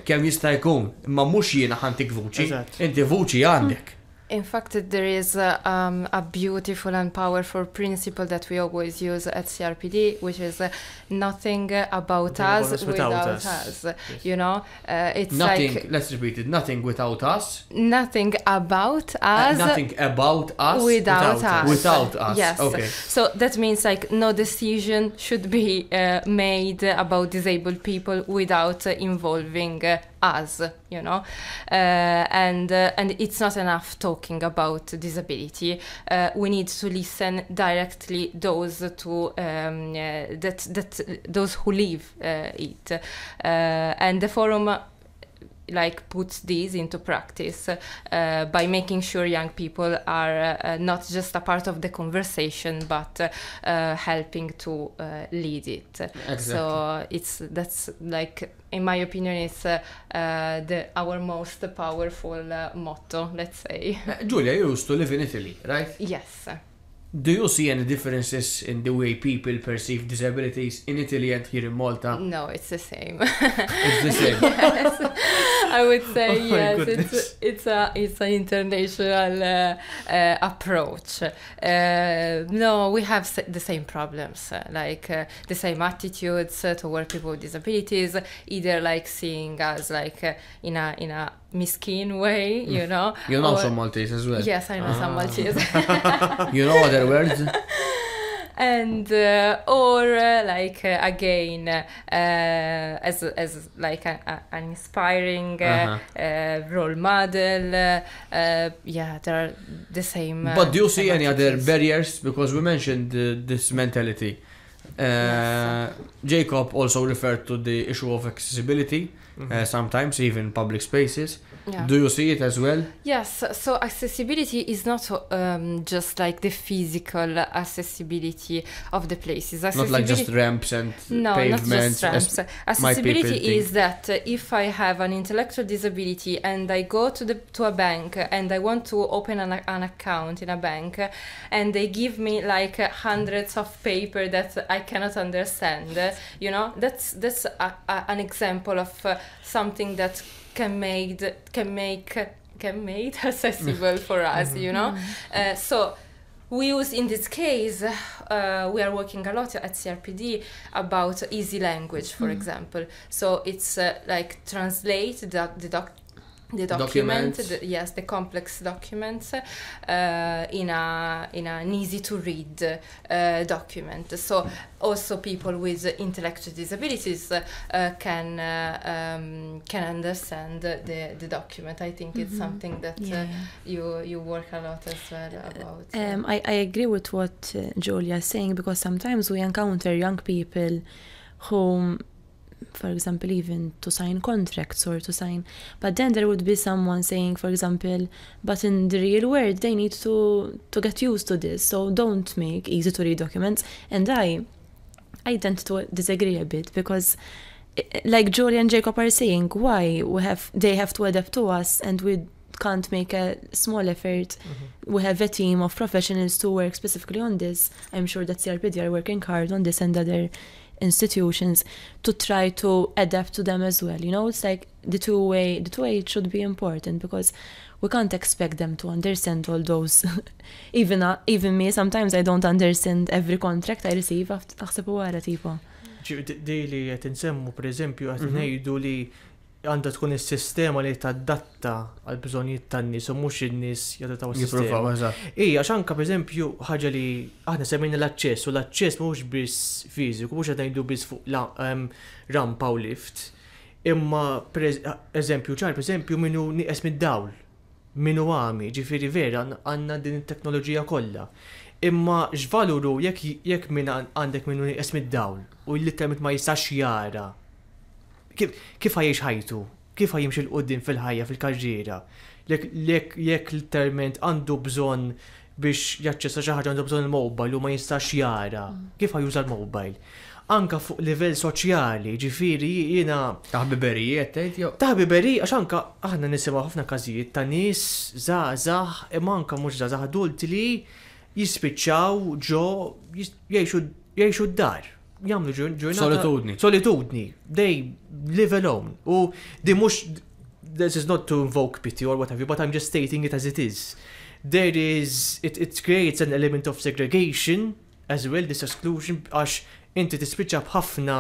kemm jista' jkun, imma mhux jiena ħantik vuċi, inti vuċi għandek. In fact, there is a beautiful and powerful principle that we always use at CRPD, which is nothing about us without us. Yes. You know, it's nothing, like... Let's repeat it. Nothing without us. Nothing about us. Nothing about us. Without us. Without us. Yes. Okay. So that means like no decision should be made about disabled people without involving us, you know, and it's not enough talking about disability. We need to listen directly those to those who live it, and the forum like puts these into practice by making sure young people are not just a part of the conversation but helping to lead it. Exactly. So that's like, in my opinion, it's our most powerful motto, let's say. Julia, you used to live in Italy, right? Yes. Do you see any differences in the way people perceive disabilities in Italy and here in Malta? No, it's the same. It's the same. Yes, I would say yes. It's an international approach. No, we have the same problems, like the same attitudes toward people with disabilities, either like seeing us like in a miskin way, you know. You know some Maltese as well. Yes, I know some Maltese. You know other words? And or like again as like an inspiring role model. Yeah, they're the same. But do you see any other barriers? Because we mentioned this mentality. Jacob also referred to the issue of accessibility. Sometimes even public spaces. Yeah. Do you see it as well? Yes, so accessibility is not just like the physical accessibility of the places. Not like just ramps and pavements. Not just ramps. Accessibility is that if I have an intellectual disability and I go to a bank and I want to open an account in a bank and they give me like hundreds of paper that I cannot understand, you know, that's an example of something that can make accessible for us, you know. So we use, in this case, we are working a lot at CRPD about easy language, for example. So it's like translate the document, the complex documents in an easy to read document. So also people with intellectual disabilities can understand the document. I think it's something that you work a lot as well about. I agree with what Julia is saying, because sometimes we encounter young people who, for example, even to sign contracts or to sign, but then there would be someone saying, for example, but in the real world they need to get used to this, so don't make easy to read documents. And I tend to disagree a bit because like Julie and Jacob are saying, why they have to adapt to us and we can't make a small effort. We have a team of professionals to work specifically on this. I'm sure that CRPD are working hard on this and other institutions to try to adapt to them as well. You know, it's like the two-way it should be important because we can't expect them to understand all those. Even me, sometimes I don't understand every contract I receive aħseb wara tipo. Di li qed insemmu pereżempju qed ngħidu li għandha tkun is-sistema li tadatta għal bżonnijiet tan-nies u mhux in-nies jadattaw is-sistema. Għax anke pereżempju ħaġa li aħna semmejna l-aċċess u l-aċċess mhux biss fiżiku, mhux qed ngħidu biss fuq rampa u lift. Imma eżempju ċar pereżempju minnu nieqes mid-dawl, minnu għami, ġifieri vera għandna din it-teknoloġija kollha. Imma x'valuru jekk minn għandek minnu nieqes mid-dawl u l-literalment ma jistax jara. Kif ħajjix ħajtu? Kif ħajjimx il-qoddim fil-ħajja, fil-karriera? Jekk literalment għandu bżonn biex jaċċessa xi ħaġa għandu bżonn il-mobile u ma jistax jara. Kif ħajjuża l-mobile? Anka fuq livell soċjali, ġifieri jiena Taħbiberijiet tgħid jew? Taħbiberi għax anka aħna nisimgħu ħafna każijiet ta' nies żgħażagħ imma anke mhux żgħażagħ adulti li jispiċċaw ġo jgħixu d-dar. Jamlu ġurnata. Solitudni. They live alone. U di mux, this is not to invoke pity or whatever, but I'm just stating it as it is. It creates an element of segregation as well, this exclusion, għax inti tispiċċa b'ħafna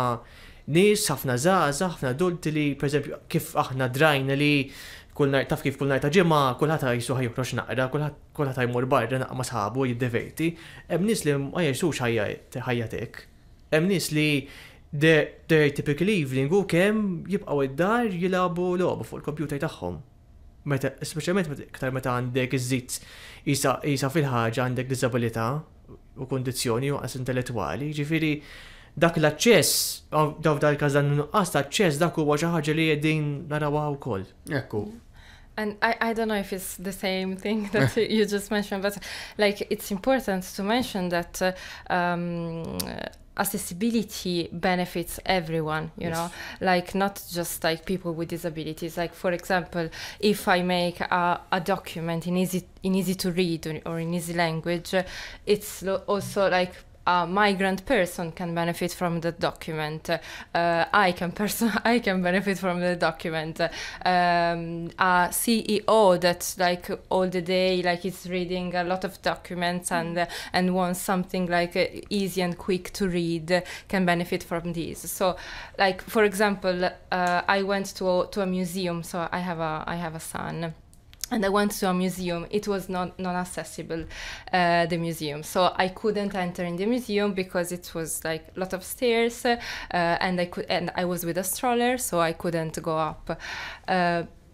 nies, ħafna żgħażagħ, ħafna adulti li, per eżempju, kif aħna drajna li taf kif kull nhar ta' ġimgħa kulħadd jgħisu ħajjoħroġ naqra, kulħadd jmur barra naqra ma' sħabu jiddeverti. Hemm nies li ma jgħixux ħajjatek. Hemm nies li their typical evening u kemm jibqgħu id-dar jilagħbu logħba fuq il-kompjuter tagħhom. Speċjalment iktar meta għandek iżid isa fil-ħaġa għandek diżabilità u kondizzjoni waqas intellettwali, ġifieri dak l-aċċess daw dal-każ dan nuqqas ta' aċċess dak huwa xi ħaġa li qegħdin narawha wkoll. Ekku. And I don't know if it's the same thing that you just mentioned, but like it's important to mention that accessibility benefits everyone, you know, like not just like people with disabilities. Like for example, if I make a document in easy to read or in easy language, it's also like a migrant person can benefit from the document. I can benefit from the document. A CEO that like all the day like is reading a lot of documents and wants something like easy and quick to read can benefit from this. So like for example, I went to a museum. So I have a son. And I went to a museum. It was not accessible, the museum. So I couldn't enter in the museum because it was like a lot of stairs, and I was with a stroller, so I couldn't go up.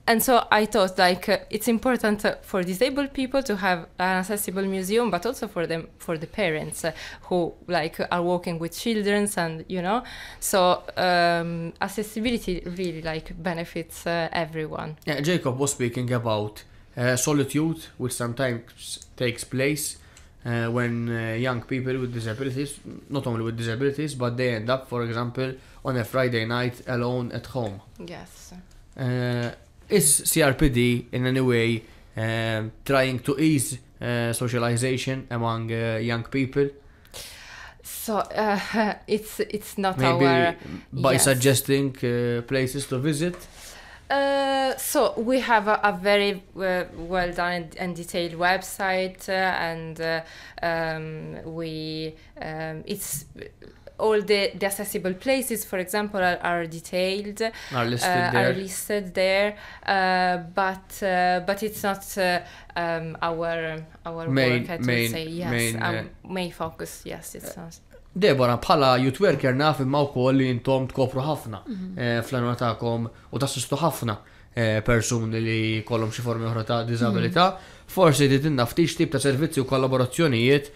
And so I thought like it's important for disabled people to have an accessible museum, but also for the parents who like are working with children, and you know, so accessibility really like benefits everyone. Yeah, Jacob was speaking about solitude, which sometimes takes place when young people with disabilities, not only with disabilities, but they end up, for example, on a Friday night alone at home. Yes. Is CRPD in any way trying to ease socialization among young people? So it's not maybe by suggesting places to visit. So we have a very well done and detailed website, and it's all the accessible places, for example, are detailed, are listed there. But it's not our work, I would say. Yes, our main focus. Yes, it's not. Debora, bħala youth worker naf imma wkoll li intom tkopru ħafna fl-għanwa tagħkom u tassistu ħafna persuni li kollhom xi formi oħra ta' diżabilità. Forsi titinna ftit tip ta' servizzi u kollaborazzjonijiet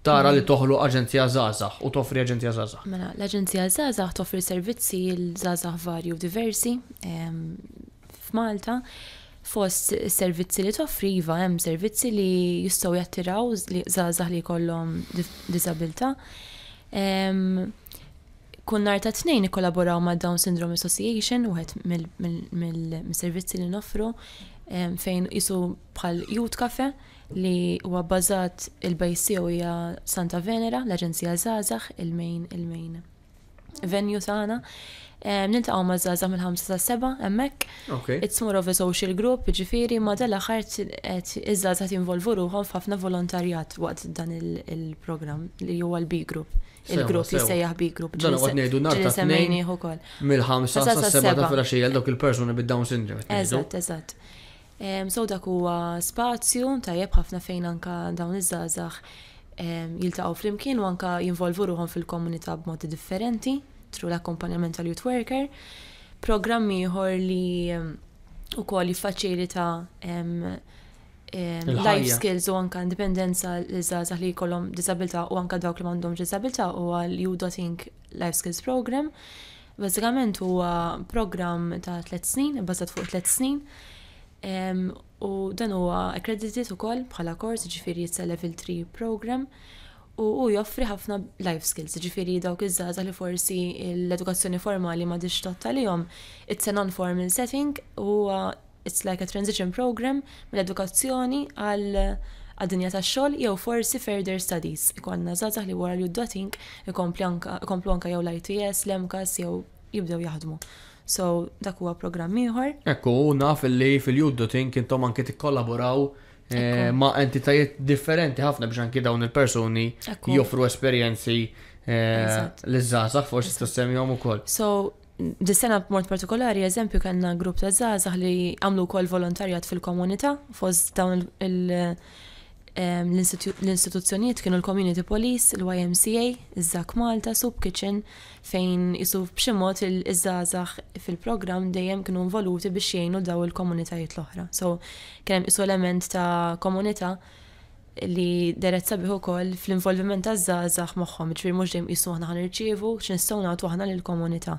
tara li toħlu aġenzija żgħażagħ u toffri aġenzija żgħażagħ. Mela, l-aġenzija żgħażagħ toffri servizzi l żgħażagħ varji u diversi f'Malta. Fost servizzi li toffri iva hemm servizzi li jistgħu jattiraw żgħażagħ li jkollhom diżabilità. Kun nhar ta' tnejn ikkollaboraw ma' Down Syndrome Association, wieħed mill-servizzi li noffru, fejn isu bħal Youth Cafe li huwa bbażat il-base tiegħu hija Santa Venera, l-Aġenzija Żgħażagħ, il-main venue tagħna. Niltaqgħu ma' żgħażagħ mill-5 sa' 7 hemmhekk. It's more of a social group, ġifieri ma dal-aħħar iż-żgħażagħ jinvolvu ruħhom f'ħafna volontarjat waqt dan il-programm li huwa l-B group. Il-grupp li sejjaħ B group. Dan għad ngħidu nhar ta' tnejn mill-5 sa' 7 ta' filgħaxija dawk il-persuni bid-Down syndrome. Eżatt. So dak huwa spazju tajjeb ħafna fejn anka dawn iż-żgħażagħ jiltaqgħu flimkien u anka jinvolvu ruħhom fil-komunità b'modi differenti tru l-akkompanjament tal-youth worker. Programm ieħor li wkoll jiffaċilita life skills u anka indipendenza l-żgħażagħ li jkollhom disabilità u anka dawk li m'għandhomx disabilità huwa l-U.Inc. Life Skills Program. Bażikament huwa programm ta' 3 snin, bbażat fuq 3 snin. U dan huwa accredited ukoll bħala kors, ġifieri it's a level 3 program u joffri ħafna life skills, ġifieri dawk iż-żgħażagħ li forsi l-edukazzjoni formali ma dix tottalihom, it's a non-formal setting u it's like a transition program mill-edukazzjoni għad-dinja tax-xogħol jew forsi further studies. Ikollna żgħażagħ li wara l-Inc. ikomplu anke jew l-ITS, l-MCAS jew jibdew jaħdmu. So, dak huwa programm ieħor. Ekku, naf li fil-Inc. intom anke tikkollaboraw ma' entitajiet differenti ħafna biex anke dawn il-persuni joffru esperjenzi l-żgħażagħ forsi tissemmihom ukoll. So, dis-sena b'mod partikolari, eżempju kellna grupp ta' żgħażagħ li għamlu wkoll volontarjat fil-komunità fost dawn l-istituzzjonijiet kienu l-Community Police, l-YMCA, iż-Żak Malta, Soup Kitchen, fejn jisu b'xi mod iż-żgħażagħ fil-programm dejjem kienu involuti biex jgħinu daw il-komunitajiet l-oħra. So kien hemm isu element ta' komunità li deret sabiħ ukoll fl-involviment taż-żgħażagħ magħhom, ġifieri mhux dejjem qisu aħna ħanirċievu x'nistgħu nagħtu aħna lill-komunità.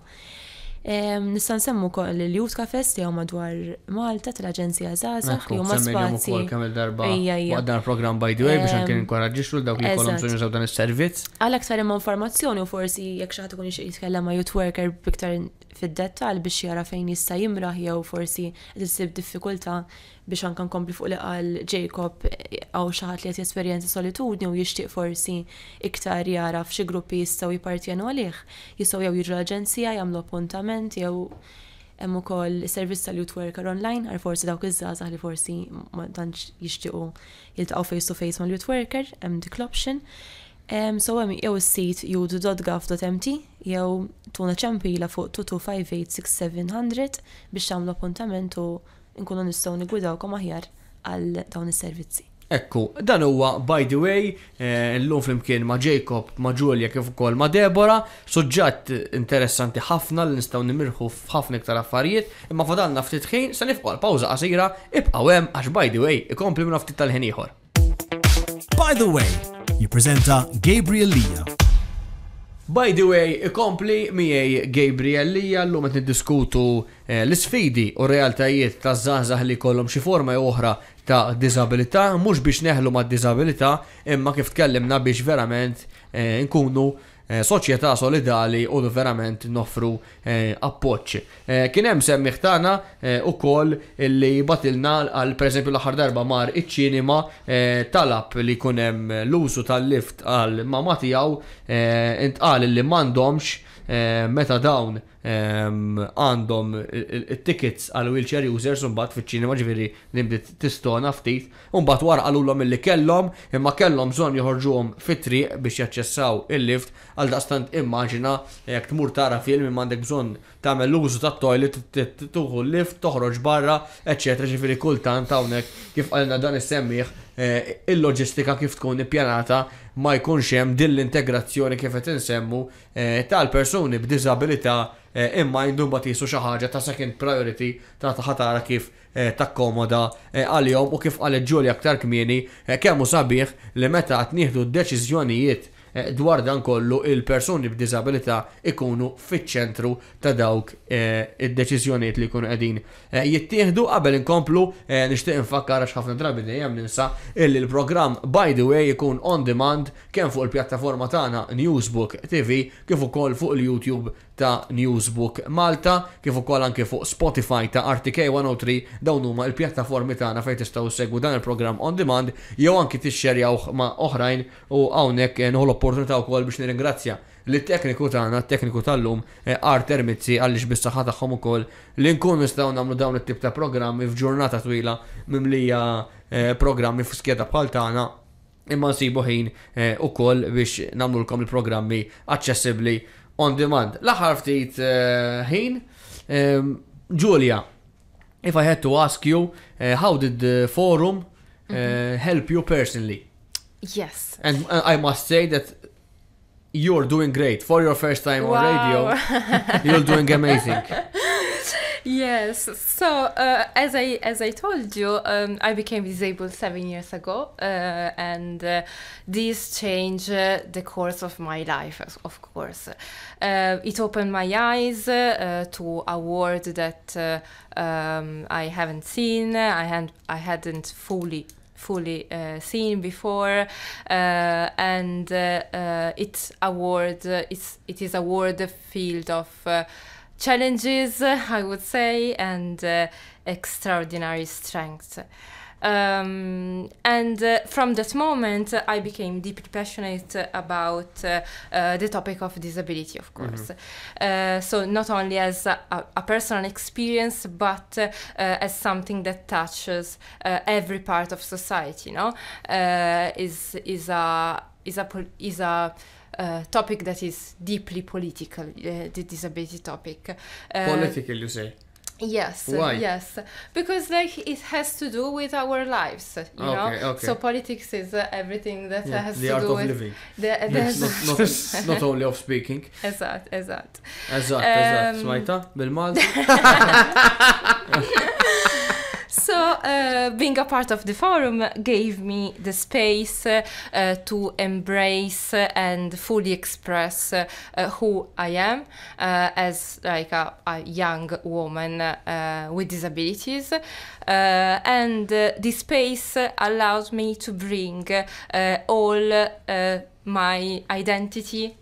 Nista' nsemmu wkoll il-Youth Cafes jew madwar Malta tal-Aġenzija Żgħażagħ li huma spazji. Kemm il-darba waqt dan il-programm by the way biex anke ninkoraġġixxu dawk li jkollhom bżonn jużaw dan is-servizz. Għal aktar imma informazzjoni u forsi jekk xi ħadd ikun jixtieq jitkellem ma' youth worker biktar fid-dettall biex jara fejn jista' jimraħ jew forsi qed issib diffikultà biex anke nkompli fuq li qal Jacob għaw xi ħadd li qed jesperjenza solitudni u jixtieq forsi iktar jara f'xi gruppi jistgħu jippartjenu għalih, jistgħu jew jiġu l-aġenzija jagħmlu appuntament jew hemm ukoll servizz tal-youth worker online għal forsi dawk iż-żgħażagħ li forsi ma tantx jixtiequ jiltaqgħu face to face mal-youth worker, hemm dik l-option. So hemm jew is-sit youth.gov.mt jew tuna ċempila fuq 2258-6700 biex tagħmlu appuntament u nkunu nistgħu nigwidawkom aħjar għal dawn is-servizzi. Ekku, dan huwa by the way, llum flimkien ma' Jacob, ma' Julia kif ukoll ma' Deborah, suġġett interessanti ħafna li nistgħu nimirħu f'ħafna iktar affarijiet, imma fadalna ftit ħin se nifqgħu pawża qasira, ibqgħu hemm għax by the way ikompli minn ftit tal-ħin ieħor. By the way, jippreżenta Gabriel Lija. By the way, ikompli miegħi Gabriel Lija llum qed niddiskutu l-isfidi u realtajiet taż-żgħażagħ li jkollhom xi forma jew oħra ta' disabilità, mhux biex neħlu mad-disabilità, imma kif tkellimna biex verament nkunu soċjetà solidali u verament noffru appoġġ. Kien hemm semmiħ tagħna ukoll illi batilna għal pereżempju l-aħħar darba mar iċ-ċinema talab li jkun hemm l-użu tal-lift għal mama tiegħu intqal li m'għandhomx meta dawn għandhom il-tickets għal wheelchair users mbagħad fiċ-ċinema ġifieri li bdiet tistona ftit u mbagħad wara qalulhom illi kellhom imma kellhom bżonn joħorġuhom fit-triq biex jaċċessaw il-lift għal daqstant immaġina jekk tmur tara film imma għandek bżonn tagħmel l-użu tat-toilet tuħu l-lift toħroġ barra eċċetera ġifieri kultant hawnhekk kif qalna dan is-semmieħ il-loġistika kif tkun ippjanata ma jkunx hemm din l-integrazzjoni kif qed insemmu tal-persuni b'diżabilità imma jindu batisu xi ħaġa ta' second priority ta' ħatara kif takkomoda għalihom u kif qalet Julia aktar kmieni kemm hu sabiħ li meta qed nieħdu d-deċiżjonijiet dwar dan kollu il-persuni b'diżabilità ikunu fiċ-ċentru ta' dawk id-deċiżjonijiet li jkunu qegħdin jittieħdu. Qabel inkomplu nixtieq infakkar għax ħafna drabi dejjem ninsa illi l-programm by the way ikun on demand kemm fuq il-pjattaforma tagħna Newsbook TV kif ukoll fuq il-YouTube ta' Newsbook Malta, kif ukoll anke fuq Spotify ta' RTK 103 dawn huma l-pjattaformi tagħna fejn tistgħu segwu dan il-programm on demand jew anke tixxerjaw ma' oħrajn u hawnhekk nieħu l-opportunità wkoll biex nirringrazzja lit-tekniku tagħna, t-tekniku tal-lum Arter Mizzi għaliex bis-saħħa tagħhom ukoll li nkunu nistgħu nagħmlu dawn it-tip ta' programmi f'ġurnata twila mimlija programmi f'skeda bħal tagħna imma nsibu ħin ukoll biex nagħmlulkom il-programmi aċċessibbli on demand. L-aħħar ftit ħin, Julia, if I had to ask you, how did the forum help you personally? Yes. And I must say that you're doing great for your first time on radio. You're doing amazing. Yes. So as I told you, I became disabled 7 years ago, and this changed the course of my life. Of course, it opened my eyes to a world that I haven't seen. I hadn't fully seen before, and it is a world filled of challenges, I would say, and extraordinary strength. And from that moment, I became deeply passionate about the topic of disability, of course. So not only as a personal experience, but as something that touches every part of society. You know, is a topic that is deeply political, the disability topic. Political, you say? Yes. Why? Yes, because it has to do with our lives, you know. Okay. So politics is everything that has the to art do of with living. Not only of speaking. Eżatt. Smajta bil-Malti. So being a part of the forum gave me the space to embrace and fully express who I am as like a young woman with disabilities, and this space allows me to bring all my identity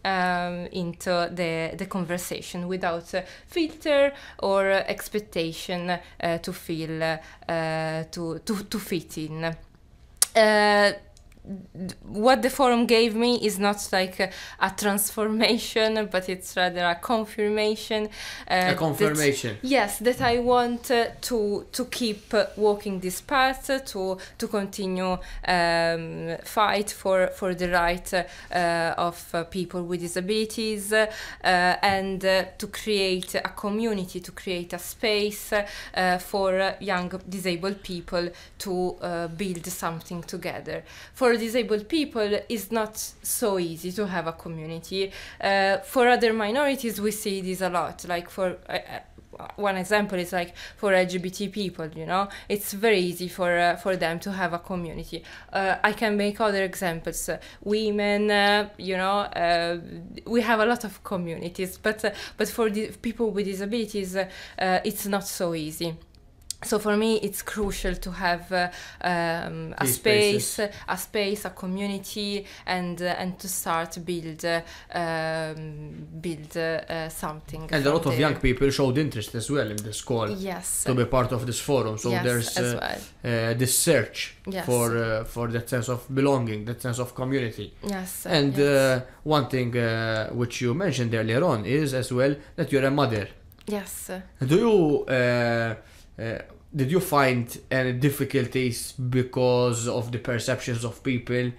into the conversation without filter or expectation to feel to fit in. What the forum gave me is not like a transformation, but it's rather a confirmation. A confirmation. That I want to keep walking this path, to continue fight for the right of people with disabilities, and to create a community, to create a space for young disabled people to build something together. For disabled people, it's not so easy to have a community. For other minorities, we see this a lot. Like for one example is like for LGBT people, you know, it's very easy for them to have a community. I can make other examples. Women, you know, we have a lot of communities, but for the people with disabilities, it's not so easy. So for me, it's crucial to have a space, a community, and to start build something. And a lot of young people showed interest as well in this call. Yes. To be part of this forum. So there's this search for that sense of belonging, that sense of community. Yes. And one thing which you mentioned earlier on is as well that you're a mother. Yes. Do you did you find any difficulties because of the perceptions of people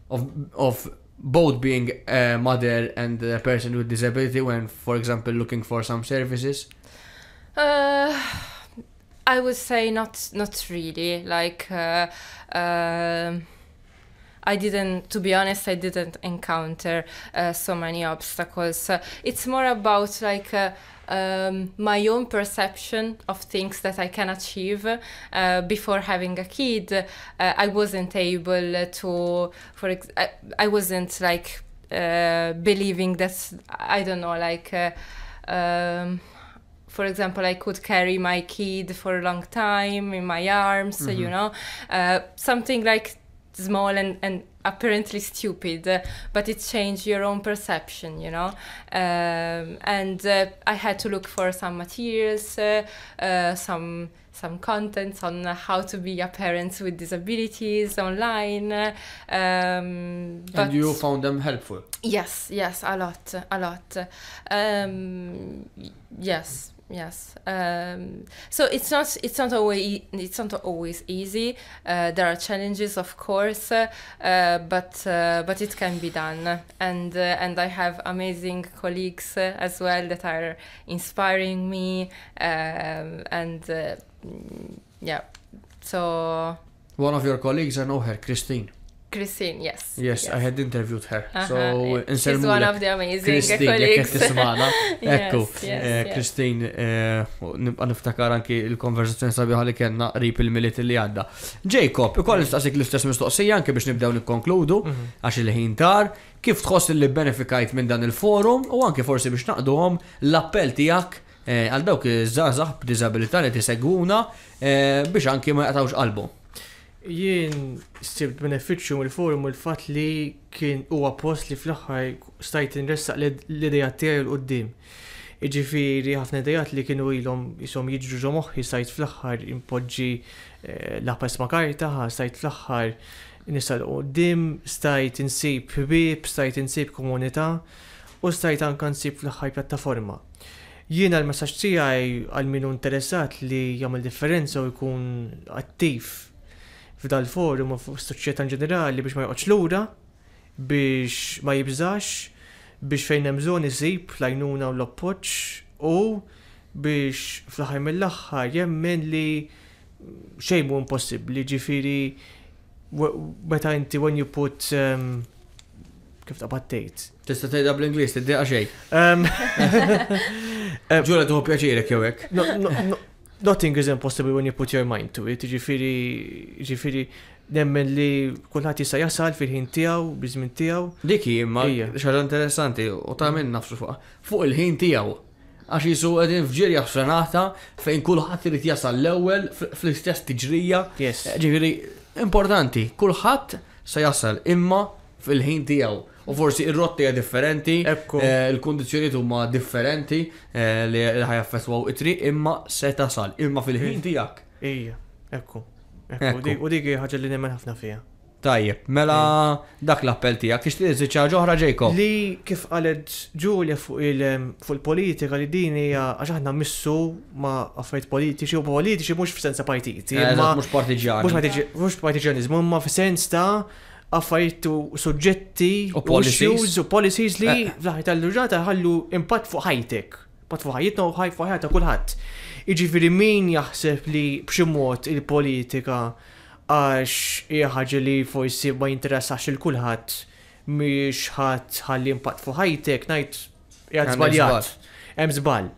of both being a mother and a person with disability when, for example, looking for some services? I would say not really. Like to be honest, I didn't encounter so many obstacles. It's more about like my own perception of things that I can achieve. Before having a kid, I wasn't able to, I wasn't like believing that, I don't know, like, for example, I could carry my kid for a long time in my arms, you know, something like small and apparently stupid, but it changed your own perception, you know. And I had to look for some materials, some contents on how to be a parent with disabilities online. And you found them helpful? Yes, a lot. Yes. So it's not always easy. There are challenges, of course, but it can be done. And I have amazing colleagues as well that are inspiring me. So one of your colleagues, I know her, Christine, yes. Yes, I had interviewed her. So she's one of the amazing Christine, colleagues. Ekku, Christine, nibqa' niftakar anki il-konversazzjoni sabiħa li kellna qrib il-miliet li għadda. Jacob, ikoll nistaqsik l-istess mistoqsija anke biex nibdew nikkonkludu għax il-ħin tar, kif tħoss li benefikajt minn dan il-forum u anke forsi biex naqduhom l-appell tiegħek għal dawk iż-żgħażagħ b'diżabilità li tisegwuna biex anke ma jaqtgħux qalbhom. Jien stibt benefiċċju mill-forum u l-fatt li kien huwa post li fl-aħħar stajt inressaq l-idejat tiegħi l-qudiem. Jiġifieri ħafna idejat li kienu ilhom ishom jiġru ġo moħħi stajt fl-aħħar impoġġi l-aħpas ma' karta, stajt fl-aħħar nisal qudiem, stajt insib ħbieb, stajt insib komunità u stajt anke nsib fl-aħħar pjattaforma. Jiena l-messaġġ tiegħi għal min hu interessat li jagħmel differenza u jkun attiv f'dal forum u f'soċjetà ġenerali biex ma joqgħodx lura, biex ma jibżax, biex fejn hemm bżonn isib l-għajnuna u l-appoġġ u biex fl-aħħar mill-aħħar jemmen li xejn mhu impossibbli, ġifieri meta inti when you put kif taqbattejt. Tista' tgħidha bl-Ingliż tiddeqa xejn. Ġura tuħu pjaċirek jew hekk. Nothing is impossible when you put your mind to it. Ġifieri nemmen li kulħadd jista' jasal fil-ħin tiegħu, biż-żmien tiegħu. Dik imma xaġa interessanti u ta' minn nafsu fuq il-ħin tiegħu. Għax jisu qegħdin f'ġirja f'senata fejn kulħadd irid jasal l-ewwel fl-istess tiġrija. Ġifieri importanti, kulħadd se jasal imma fil-ħin tiegħu. U forsi ir-rotti hija differenti, il-kundizzjonijiet huma differenti li ħajaffettwaw it-triq imma se tasal, imma fil-ħin tiegħek. Ekku. U dik ħaġa li nemmen ħafna fiha. Tajjeb, mela dak l-appell tiegħek tixtieq iżid xi ħaġa oħra Jacob. Li kif qalet Ġulja fuq il-politika li din hija għax aħna missu ma' affarijiet politiċi u politiċi mhux f'sensa partiti. Mhux partiġjani. Mhux partiġjanizmu, imma f'sens ta' affarijiet u suġġetti u policies li fl-aħħar tal-ġurnata ħallu impatt fuq ħajtek, impatt fuq ħajjitna u fuq ħajja kulħadd. Jiġifieri min jaħseb li b'xi mod il-politika għax hija ħaġa li forsi ma jinteressax il kulħadd mhix ħadd ħalli impatt fuq ħajtek ngħid qiegħed żbaljat. Hemm żball.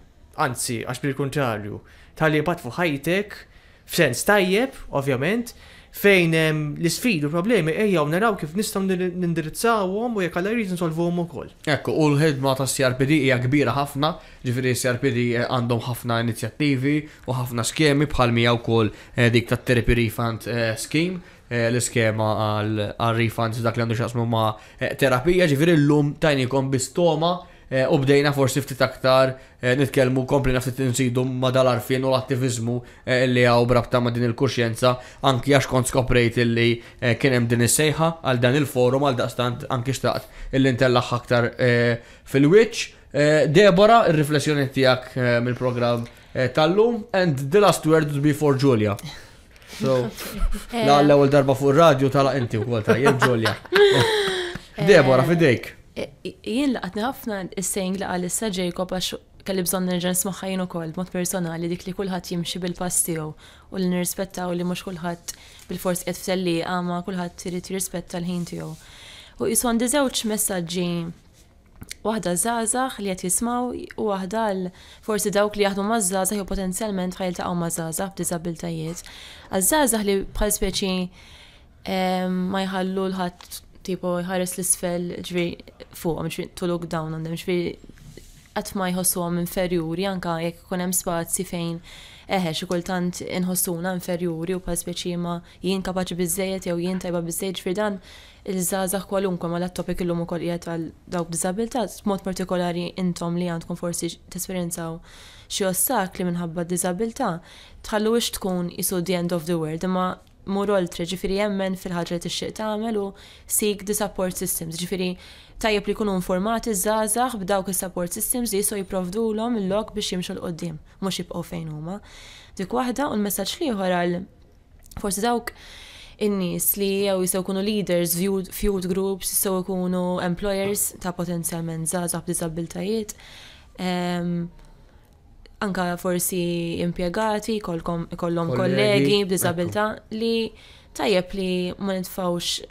Anzi, għax bil-kuntrarju, tħalli impatt fuq ħajtek f'sens tajjeb, ovvjament, fejn l-isfidi u problemi ejjaw naraw kif nistgħu nindirizzawhom u jekk alla jrid insolvuhom ukoll. Ekku, u l-ħidma tas-CRPD hija kbira ħafna, ġifieri CRPD għandhom ħafna inizjattivi u ħafna skemi bħal miegħu wkoll dik tat-therapy refund scheme, l-iskema għal refunds dak li għandu x'jaqsmu ma' terapija, ġifieri llum tajnikom bistoma u bdejna forsi ftit aktar nitkellmu komplina ftit insidu ma' dal-arfien u l-attivizmu li għaw brabta ma' din il-kuxjenza anki għax kont skoprejt illi kien hemm din is-sejħa għal dan il-forum għal daqstant anki xtaqt illi ntellaħ aktar fil-wiċċ. Debora, ir-riflessjoni tiegħek mill-programm tal-lum and the last word would be for Julia. So, l-ewwel darba fuq ir-radju tala inti wkoll tajjeb Julia. Debora fidejk. Jien laqatni ħafna is-sejn li qal issa Jacob għax kelli bżonn nerġa' nismaħħa jien ukoll b'mod personali dik li kulħadd jimxi bil-pass tiegħu u li nirrispettaw li mhux kulħadd bil-forsi qed f'tellieqa ma kulħadd irid jirrispetta l-ħin tiegħu. U qisu għandi żewġ messaġġi, waħda żgħażagħ li qed jismgħu u waħda forsi dawk li jaħdmu maż-żgħażagħ jew potenzjalment ħajltaqgħu ma' żgħażagħ b'diżabbiltajiet. Għaż-żgħażagħ li bħal speċi ma jħallu l-ħadd tipo jħares l-isfel ġifieri fuqhom, ġifieri to look down on them, ġifieri qatt ma jħossuhom inferjuri anke jekk ikun hemm spazji fejn xi kultant inħossuna inferjuri u bħal speċi ma jien kapaċi biżejjed jew jien tajba biżejjed ġifieri dan il-żgħażagħ kwalunkwe ma lat-topic illum ukoll qiegħed għal dawk b'diżabilità b'mod partikolari intom li għandkom forsi tesperjenzaw xi ostakli minħabba d-diżabilità tħalluwix tkun isu the end of the world imma mur oltre ġifieri jemmen fil-ħaġa li tixtieq tagħmel u seek the support systems ġifieri tajjeb li jkunu informati żgħażagħ b'dawk is-support systems li jistgħu jipprovdulhom il-lok biex jimxu l-qudiem mhux jibqgħu fejn huma. Dik waħda u l-messaġġ ieħor għal forsi dawk in-nies li jew jistgħu jkunu leaders youth groups, jistgħu jkunu employers ta' potenzjalment żgħażagħ b'diżabbiltajiet. Anka forsi impjegati, ikollhom kollegi b'diżabilità li tajjeb li ma nitfawx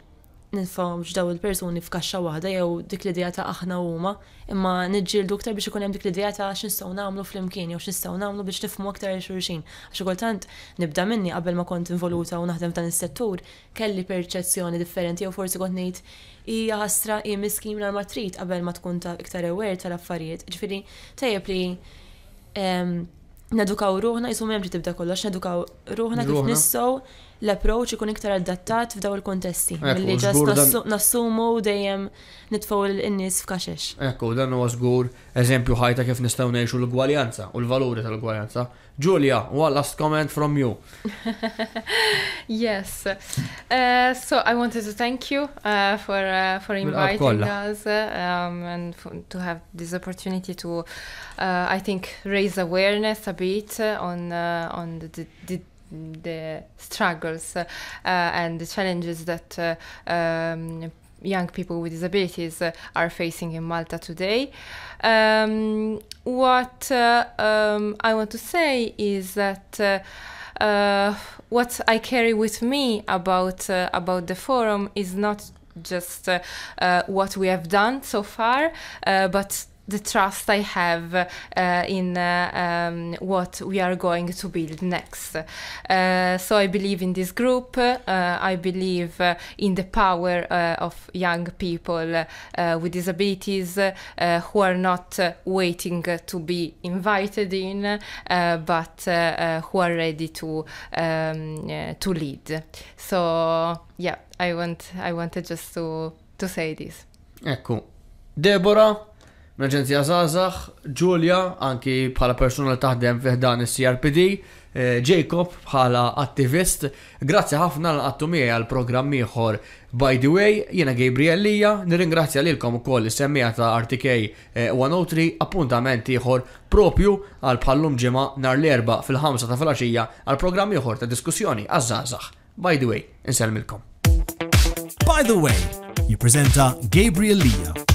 daw il-persuni f'kaxxa waħda jew dik l-idea ta' aħna huma, imma niġġieldu aktar biex ikun hemm dik l-idea ta' x'nistgħu nagħmlu flimkien jew x'nistgħu nagħmlu biex nifhmu aktar xulxin. Għax kultant nibda minni qabel ma kont involuta u naħdem f'dan is-settur, kelli perċezzjoni differenti jew forsi kont ngħid hija ħasra hi miskin ma trid qabel ma tkun ta' iktar aware tal-affarijiet. Ġifieri tajjeb li nedukaw ruħna, jisu memġi tibda kollox, nedukaw ruħna kif nistgħu l-approach ikun iktar adattat f'daw il-kontesti. Milli ġast nassumu dejjem nitfgħu l-nies f'kaxex. Ekku, dan huwa żgur eżempju ħajta kif nistgħu ngħixu l-ugwaljanza u l-valuri tal-ugwaljanza. Julia, one last comment from you. Yes. So I wanted to thank you for inviting us and to have this opportunity to, I think, raise awareness a bit on the struggles and the challenges that young people with disabilities are facing in Malta today. What I want to say is that what I carry with me about the forum is not just what we have done so far, but the trust I have in what we are going to build next. So I believe in this group, I believe in the power of young people with disabilities who are not waiting to be invited in, but who are ready to lead. So yeah, I wanted just to say this. Ekku. Deborah, l-Aġenzija Żgħażagħ, Julia, anki bħala persuna li taħdem fiħdan is-CRPD, Jacob bħala attivist. Grazzi ħafna l-qattu miegħi għal programm ieħor By the Way, jiena Gabriel Lija, nirringrazzja lilkom ukoll is-semmija ta' RTK 103 appuntament ieħor propju għal bħallum ġimgħa nhar l-erba' fil-5 ta' filgħaxija għal programm ieħor ta' diskussjoni għaż-żgħażagħ. By the Way, insellmilkom. By the Way, jippreżenta Gabriel Lija.